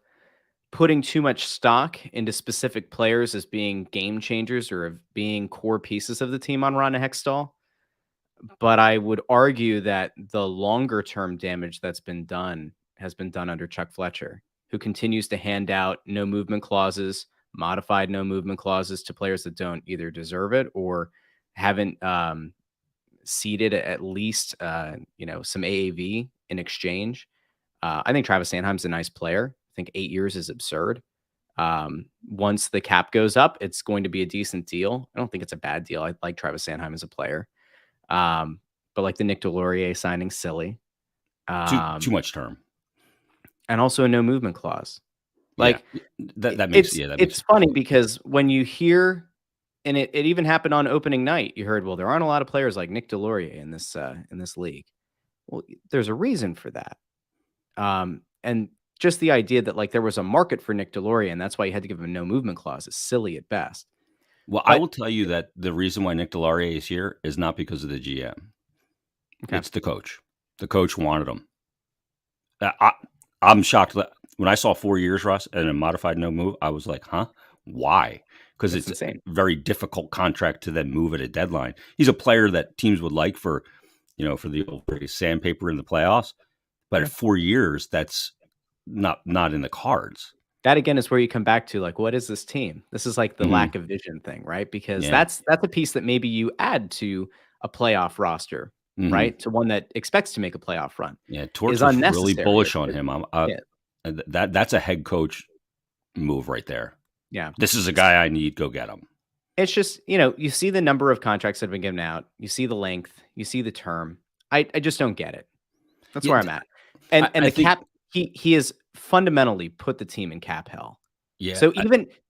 putting too much stock into specific players as being game changers or of being core pieces of the team on Ron Hextall. But I would argue that the longer term damage that's been done has been done under Chuck Fletcher, who continues to hand out no movement clauses, modified no movement clauses to players that don't either deserve it or haven't ceded at least some AAV in exchange. I think Travis Sanheim's a nice player. I think 8 years is absurd. Once the cap goes up, it's going to be a decent deal. I don't think it's a bad deal. I like Travis Sanheim as a player. But like the Nick Delorier signing, silly. Too much term. And also a no movement clause. Like that makes it's funny because when you hear, and it even happened on opening night, you heard, well, there aren't a lot of players like Nick Delorier in this league. Well, there's a reason for that. And just the idea that like there was a market for Nick Delorier and that's why you had to give him a no movement clause is silly at best. Well, I will tell you that the reason why Nick Delorier is here is not because of the GM. Okay. It's the coach. The coach wanted him. I'm shocked that when I saw 4 years, Russ, and a modified no move, I was like, huh? Why? Because it's insane. A very difficult contract to then move at a deadline. He's a player that teams would like for the old sandpaper in the playoffs. But at 4 years, that's not in the cards. That again is where you come back to like, what is this team? This is like the lack of vision thing, right? Because that's a piece that maybe you add to a playoff roster, right? To one that expects to make a playoff run. Yeah, Torch is really bullish on him. That's a head coach move right there. Yeah, this is a guy I need. Go get him. It's just you see the number of contracts that have been given out. You see the length. You see the term. I just don't get it. That's where I'm at. And the cap. He has fundamentally put the team in cap hell. Yeah. So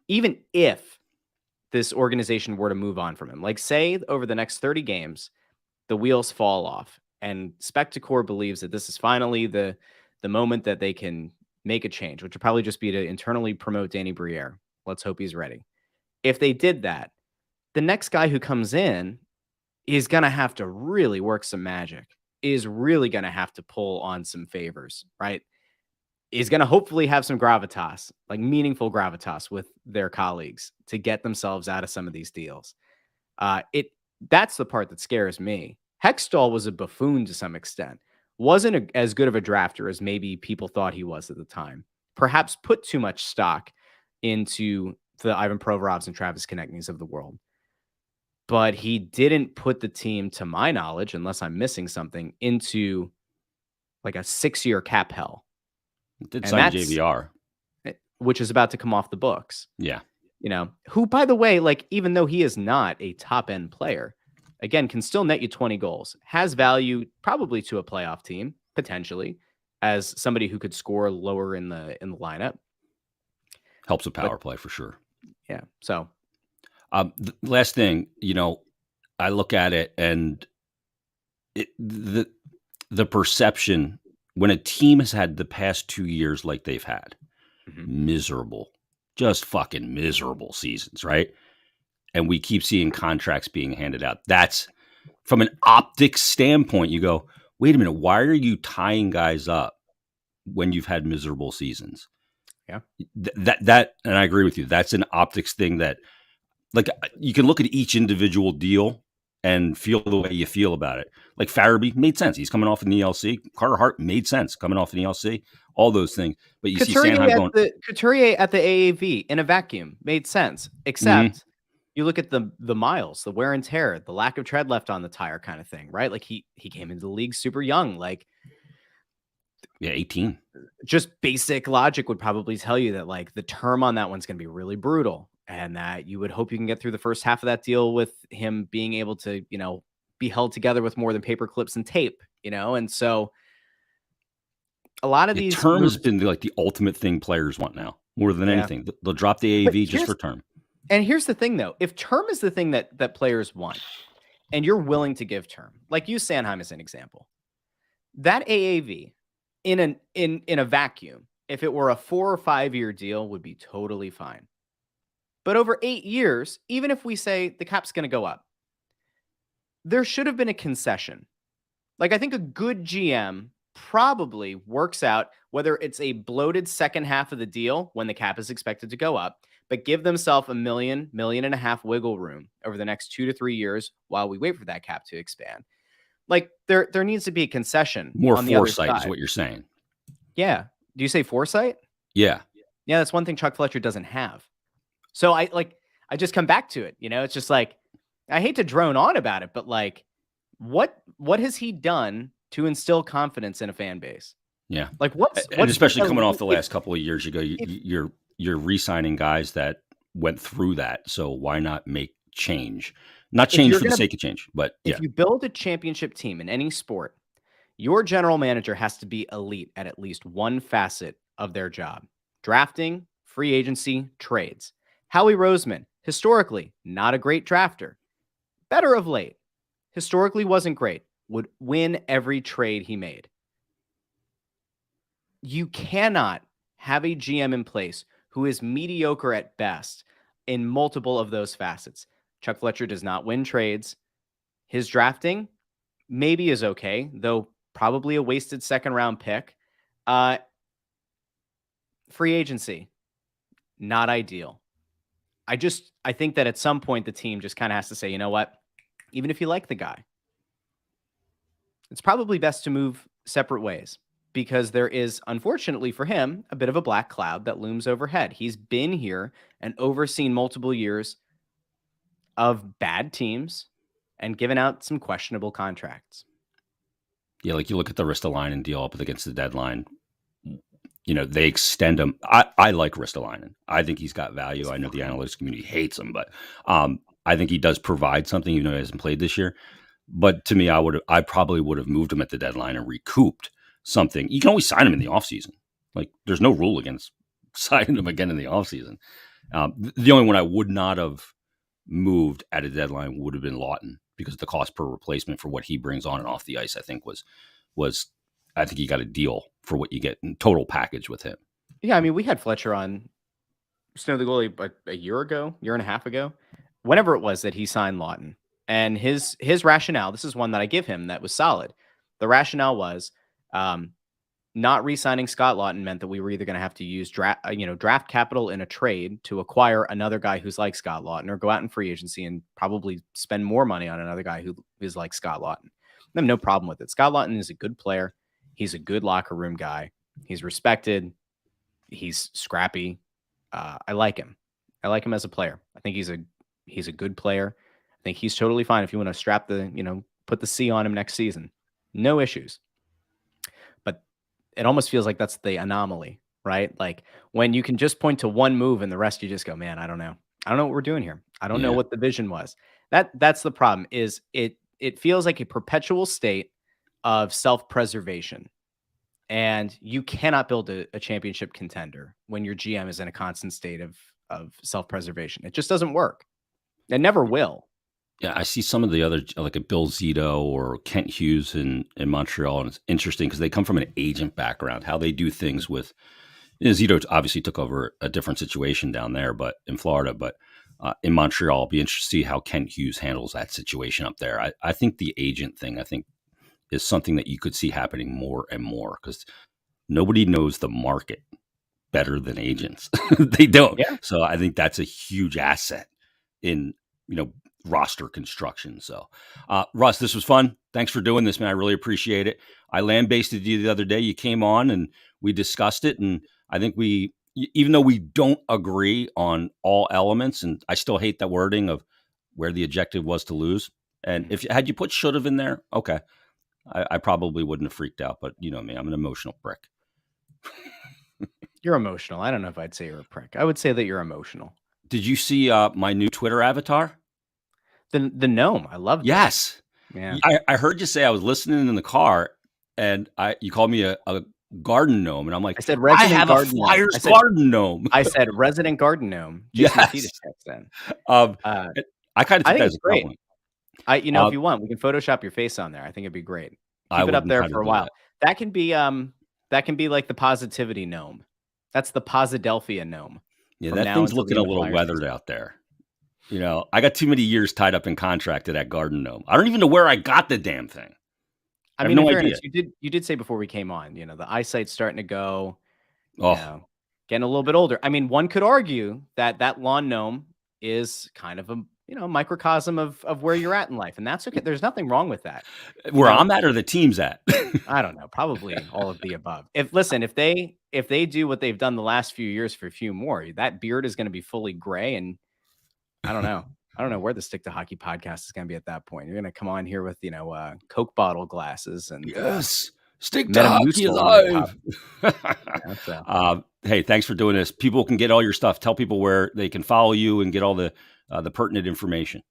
even if this organization were to move on from him, like say over the next 30 games, the wheels fall off and Spectacor believes that this is finally the moment that they can make a change, which would probably just be to internally promote Danny Briere. Let's hope he's ready. If they did that, the next guy who comes in is going to have to really work some magic, is really going to have to pull on some favors, right? Is going to hopefully have some gravitas, like meaningful gravitas with their colleagues to get themselves out of some of these deals. That's the part that scares me. Hextall was a buffoon to some extent. Wasn't as good of a drafter as maybe people thought he was at the time. Perhaps put too much stock into the Ivan Provorovs and Travis Konechny's of the world. But he didn't put the team, to my knowledge, unless I'm missing something, into like a 6-year cap hell. Did sign JVR, which is about to come off the books. Yeah. Who, by the way, like, even though he is not a top end player, again, can still net you 20 goals, has value probably to a playoff team, potentially, as somebody who could score lower in the lineup. Helps a power play for sure. Yeah. So, the last thing, I look at it and the perception when a team has had the past 2 years like they've had, miserable, just fucking miserable seasons, right? And we keep seeing contracts being handed out. That's from an optics standpoint. You go, wait a minute, why are you tying guys up when you've had miserable seasons? Yeah, that, and I agree with you. That's an optics thing that, like, you can look at each individual deal and feel the way you feel about it. Like Farabee made sense. He's coming off an ELC. Carter Hart made sense coming off an ELC. All those things. But you Couturier see Sanheim going. Couturier at the AAV in a vacuum made sense, except you look at the miles, the wear and tear, the lack of tread left on the tire kind of thing, right? Like he came into the league super young. Like Yeah, 18. Just basic logic would probably tell you that like the term on that one's going to be really brutal, and that you would hope you can get through the first half of that deal with him being able to, be held together with more than paper clips and tape, and so a lot of The these term has moves, been like the ultimate thing players want now, more than yeah. anything. They'll drop the But AAV just for term. And here's the thing, though. If term is the thing that players want, and you're willing to give term, like use Sanheim as an example, that AAV in a vacuum, if it were a 4 or 5 year deal, would be totally fine. But over 8 years, even if we say the cap's going to go up, there should have been a concession. Like, I think a good GM probably works out whether it's a bloated second half of the deal when the cap is expected to go up, but give themselves $1.5 million wiggle room over the next 2 to 3 years while we wait for that cap to expand. Like, there needs to be a concession. More on the other foresight side. is what you're saying. Yeah. Do you say foresight? Yeah. Yeah, that's one thing Chuck Fletcher doesn't have. So I just come back to it. It's just like, I hate to drone on about it, but like, what has he done to instill confidence in a fan base? Yeah. Like what's especially coming off the last couple of years ago, you're re-signing guys that went through that. So why not make change? Not change for the sake of change, but if you build a championship team in any sport, your general manager has to be elite at least one facet of their job: drafting, free agency, trades. Howie Roseman, historically not a great drafter, better of late. Historically wasn't great, would win every trade he made. You cannot have a GM in place who is mediocre at best in multiple of those facets. Chuck Fletcher does not win trades. His drafting maybe is okay, though probably a wasted second round pick. Free agency, not ideal. I think that at some point the team just kind of has to say, you know what, even if you like the guy, it's probably best to move separate ways, because there is, unfortunately for him, a bit of a black cloud that looms overhead. He's been here and overseen multiple years of bad teams and given out some questionable contracts. Yeah, like you look at the Ristolainen deal up against the deadline. They extend him. I like Ristolainen. I think he's got value. I know the analytics community hates him, but I think he does provide something, even though he hasn't played this year. But to me, I probably would have moved him at the deadline and recouped something. You can always sign him in the offseason. Like, there's no rule against signing him again in the offseason. The only one I would not have moved at a deadline would have been Lawton, because the cost per replacement for what he brings on and off the ice, I think was I think you got a deal for what you get in total package with him. Yeah, I mean, we had Fletcher on Snow the Goalie a year and a half ago, whenever it was that he signed Lawton. And his rationale, this is one that I give him that was solid. The rationale was not re-signing Scott Lawton meant that we were either going to have to use draft capital in a trade to acquire another guy who's like Scott Lawton, or go out in free agency and probably spend more money on another guy who is like Scott Lawton. I have no problem with it. Scott Lawton is a good player. He's a good locker room guy. He's respected. He's scrappy. I like him. I like him as a player. I think he's a good player. I think he's totally fine if you want to strap put the C on him next season. No issues. But it almost feels like that's the anomaly, right? Like, when you can just point to one move and the rest you just go, man, I don't know. I don't know what we're doing here. I don't know what the vision was. That's the problem. Is it feels like a perpetual state of self-preservation. And you cannot build a championship contender when your GM is in a constant state of self-preservation. It just doesn't work. It never will. Yeah, I see some of the other, like a Bill Zito or Kent Hughes in Montreal, and it's interesting because they come from an agent background, how they do things with, Zito obviously took over a different situation down there, but in Florida, but in Montreal, I'll be interested to see how Kent Hughes handles that situation up there. I think the agent thing, is something that you could see happening more and more, because nobody knows the market better than agents. They don't. Yeah. So I think that's a huge asset in, roster construction. So, Russ, this was fun. Thanks for doing this, man. I really appreciate it. I land-basted you the other day. You came on and we discussed it. And I think even though we don't agree on all elements, and I still hate that wording of where the objective was to lose. And had you put should have in there, okay. I probably wouldn't have freaked out, but you know me, I'm an emotional prick. You're emotional. I don't know if I'd say you're a prick. I would say that you're emotional. Did you see my new Twitter avatar? The gnome. I loved it. Yes. Yeah. I heard you say I was listening in the car, and you called me a garden gnome, and I'm like, I said resident I have garden a Flyers gnome. garden gnome. I said resident garden gnome. Jason Yes. Myrtetus text in. I kind of think that's it's great. compliment. If you want, we can Photoshop your face on there. I think it'd be great. Keep it up there for a while. That can be like the positivity gnome. That's the Posidelphia gnome. Yeah, that thing's looking a little weathered out there. You know, I got too many years tied up in contract to that garden gnome. I don't even know where I got the damn thing. I mean, in fairness, you did say before we came on, you know, the eyesight's starting to go. Oh, you know, getting a little bit older. I mean, one could argue that lawn gnome is kind of a microcosm of where you're at in life, and that's okay. There's nothing wrong with that. Where I'm at or the team's at? I don't know. Probably all of the above. If they do what they've done the last few years for a few more, that beard is going to be fully gray, and I don't know. I don't know where the Stick to Hockey podcast is going to be at that point. You're going to come on here with Coke bottle glasses and yes, Stick to Hockey Live. Hey, thanks for doing this. People can get all your stuff. Tell people where they can follow you and get all the pertinent information.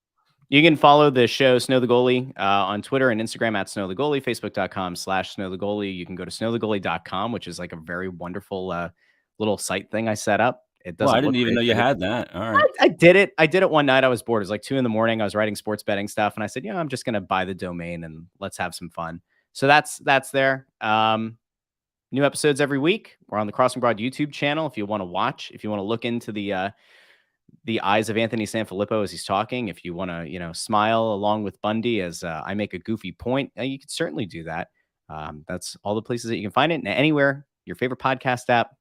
You can follow the show Snow the Goalie on Twitter and Instagram at Snow the Goalie, Facebook.com/Snow the Goalie. You can go to snowthegoalie.com, which is like a very wonderful little site thing I set up. It doesn't. I didn't even know you had that. All right. I did it. I did it one night. I was bored. It was like 2 a.m. I was writing sports betting stuff, and I said, I'm just going to buy the domain and let's have some fun. So that's there. New episodes every week. We're on the Crossing Broad YouTube channel. If you want to watch, if you want to look into the eyes of Anthony SanFilippo as he's talking, if you want to, smile along with Bundy as I make a goofy point, you can certainly do that. That's all the places that you can find it. And anywhere, your favorite podcast app,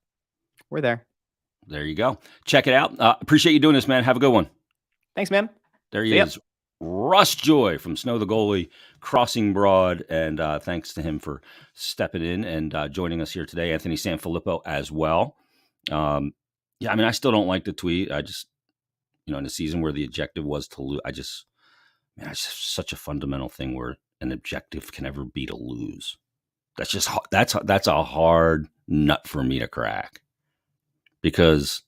we're there. There you go. Check it out. Appreciate you doing this, man. Have a good one. Thanks, man. There he is. Russ Joy from Snow the Goalie, Crossing Broad. And thanks to him for stepping in and joining us here today. Anthony SanFilippo as well. I still don't like the tweet. I just, in a season where the objective was to lose, it's just such a fundamental thing where an objective can never be to lose. That's a hard nut for me to crack. Because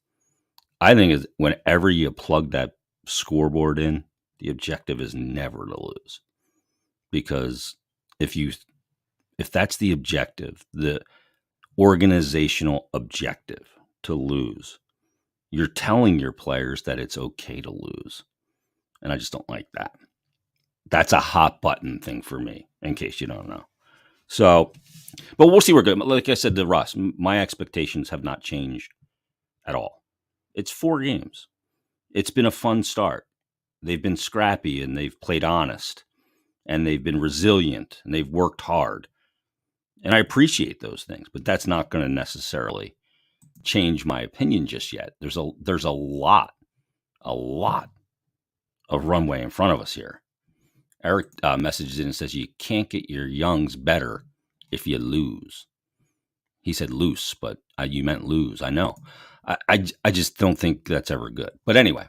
I think whenever you plug that scoreboard in, the objective is never to lose. Because if that's the objective, the organizational objective to lose, you're telling your players that it's okay to lose. And I just don't like that. That's a hot button thing for me, in case you don't know. So, but we'll see where it goes. Like I said to Russ, my expectations have not changed at all. It's 4 games. It's been a fun start. They've been scrappy and they've played honest and they've been resilient and they've worked hard. And I appreciate those things, but that's not going to necessarily change my opinion just yet. There's a lot of runway in front of us here. Eric messages in and says, you can't get your youngs better if you lose. He said loose, but you meant lose. I know. I just don't think that's ever good. But anyway,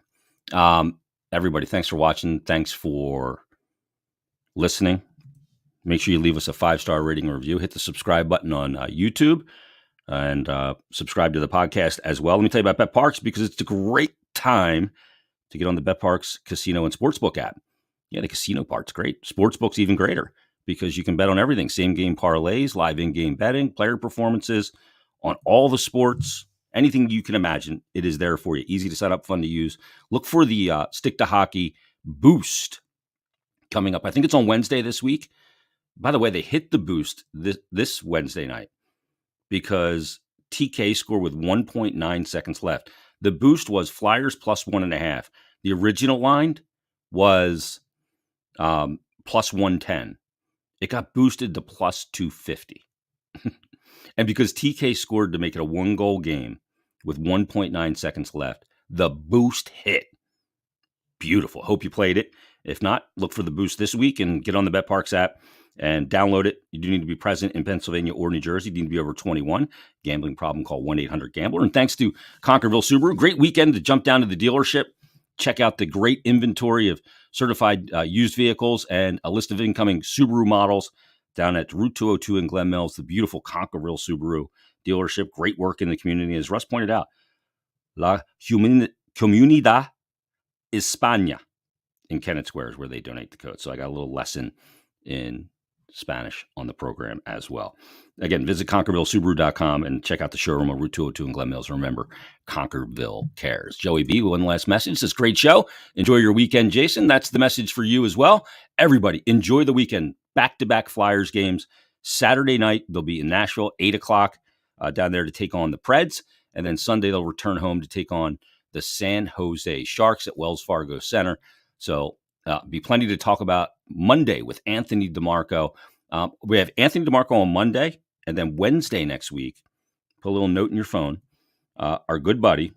everybody, thanks for watching. Thanks for listening. Make sure you leave us a 5-star rating and review. Hit the subscribe button on YouTube and subscribe to the podcast as well. Let me tell you about BetParks because it's a great time to get on the BetParks Casino and Sportsbook app. Yeah, the casino part's great. Sportsbook's even greater because you can bet on everything. Same game parlays, live in-game betting, player performances on all the sports. Anything you can imagine, it is there for you. Easy to set up, fun to use. Look for the Stick to Hockey boost coming up. I think it's on Wednesday this week. By the way, they hit the boost this Wednesday night because TK scored with 1.9 seconds left. The boost was Flyers plus 1.5. The original line was plus 110. It got boosted to plus 250. And because TK scored to make it a 1-goal game with 1.9 seconds left, the boost hit. Beautiful. Hope you played it. If not, look for the boost this week and get on the BetParks app and download it. You do need to be present in Pennsylvania or New Jersey. You need to be over 21. Gambling problem, call 1-800-GAMBLER. And thanks to Conquerville Subaru. Great weekend to jump down to the dealership. Check out the great inventory of certified used vehicles and a list of incoming Subaru models. down at Route 202 in Glen Mills, the beautiful Conquerville Subaru dealership. Great work in the community. As Russ pointed out, La Comunidad España in Kennett Square is where they donate the coat. So I got a little lesson in Spanish on the program as well. Again, visit ConquervilleSubaru.com and check out the showroom on Route 202 in Glen Mills. Remember, Conquerville cares. Joey B, one last message. This great show. Enjoy your weekend, Jason. That's the message for you as well. Everybody, enjoy the weekend. Back-to-back Flyers games. Saturday night, they'll be in Nashville, 8 o'clock down there to take on the Preds. And then Sunday, they'll return home to take on the San Jose Sharks at Wells Fargo Center. So be plenty to talk about Monday with Anthony DeMarco. We have Anthony DeMarco on Monday, and then Wednesday next week, put a little note in your phone, our good buddy,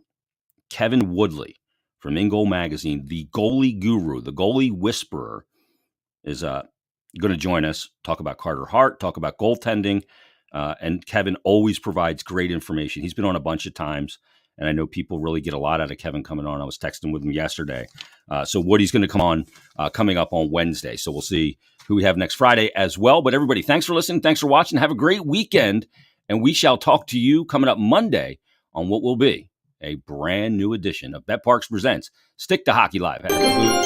Kevin Woodley from In Goal Magazine, the goalie guru, the goalie whisperer, is going to join us, talk about Carter Hart, talk about goaltending, and Kevin always provides great information. He's been on a bunch of times, and I know people really get a lot out of Kevin coming on. I was texting with him yesterday. So Woody's going to come on coming up on Wednesday. So we'll see who we have next Friday as well. But everybody, thanks for listening. Thanks for watching. Have a great weekend. And we shall talk to you coming up Monday on what will be a brand new edition of Bet Parks Presents Stick to Hockey Live.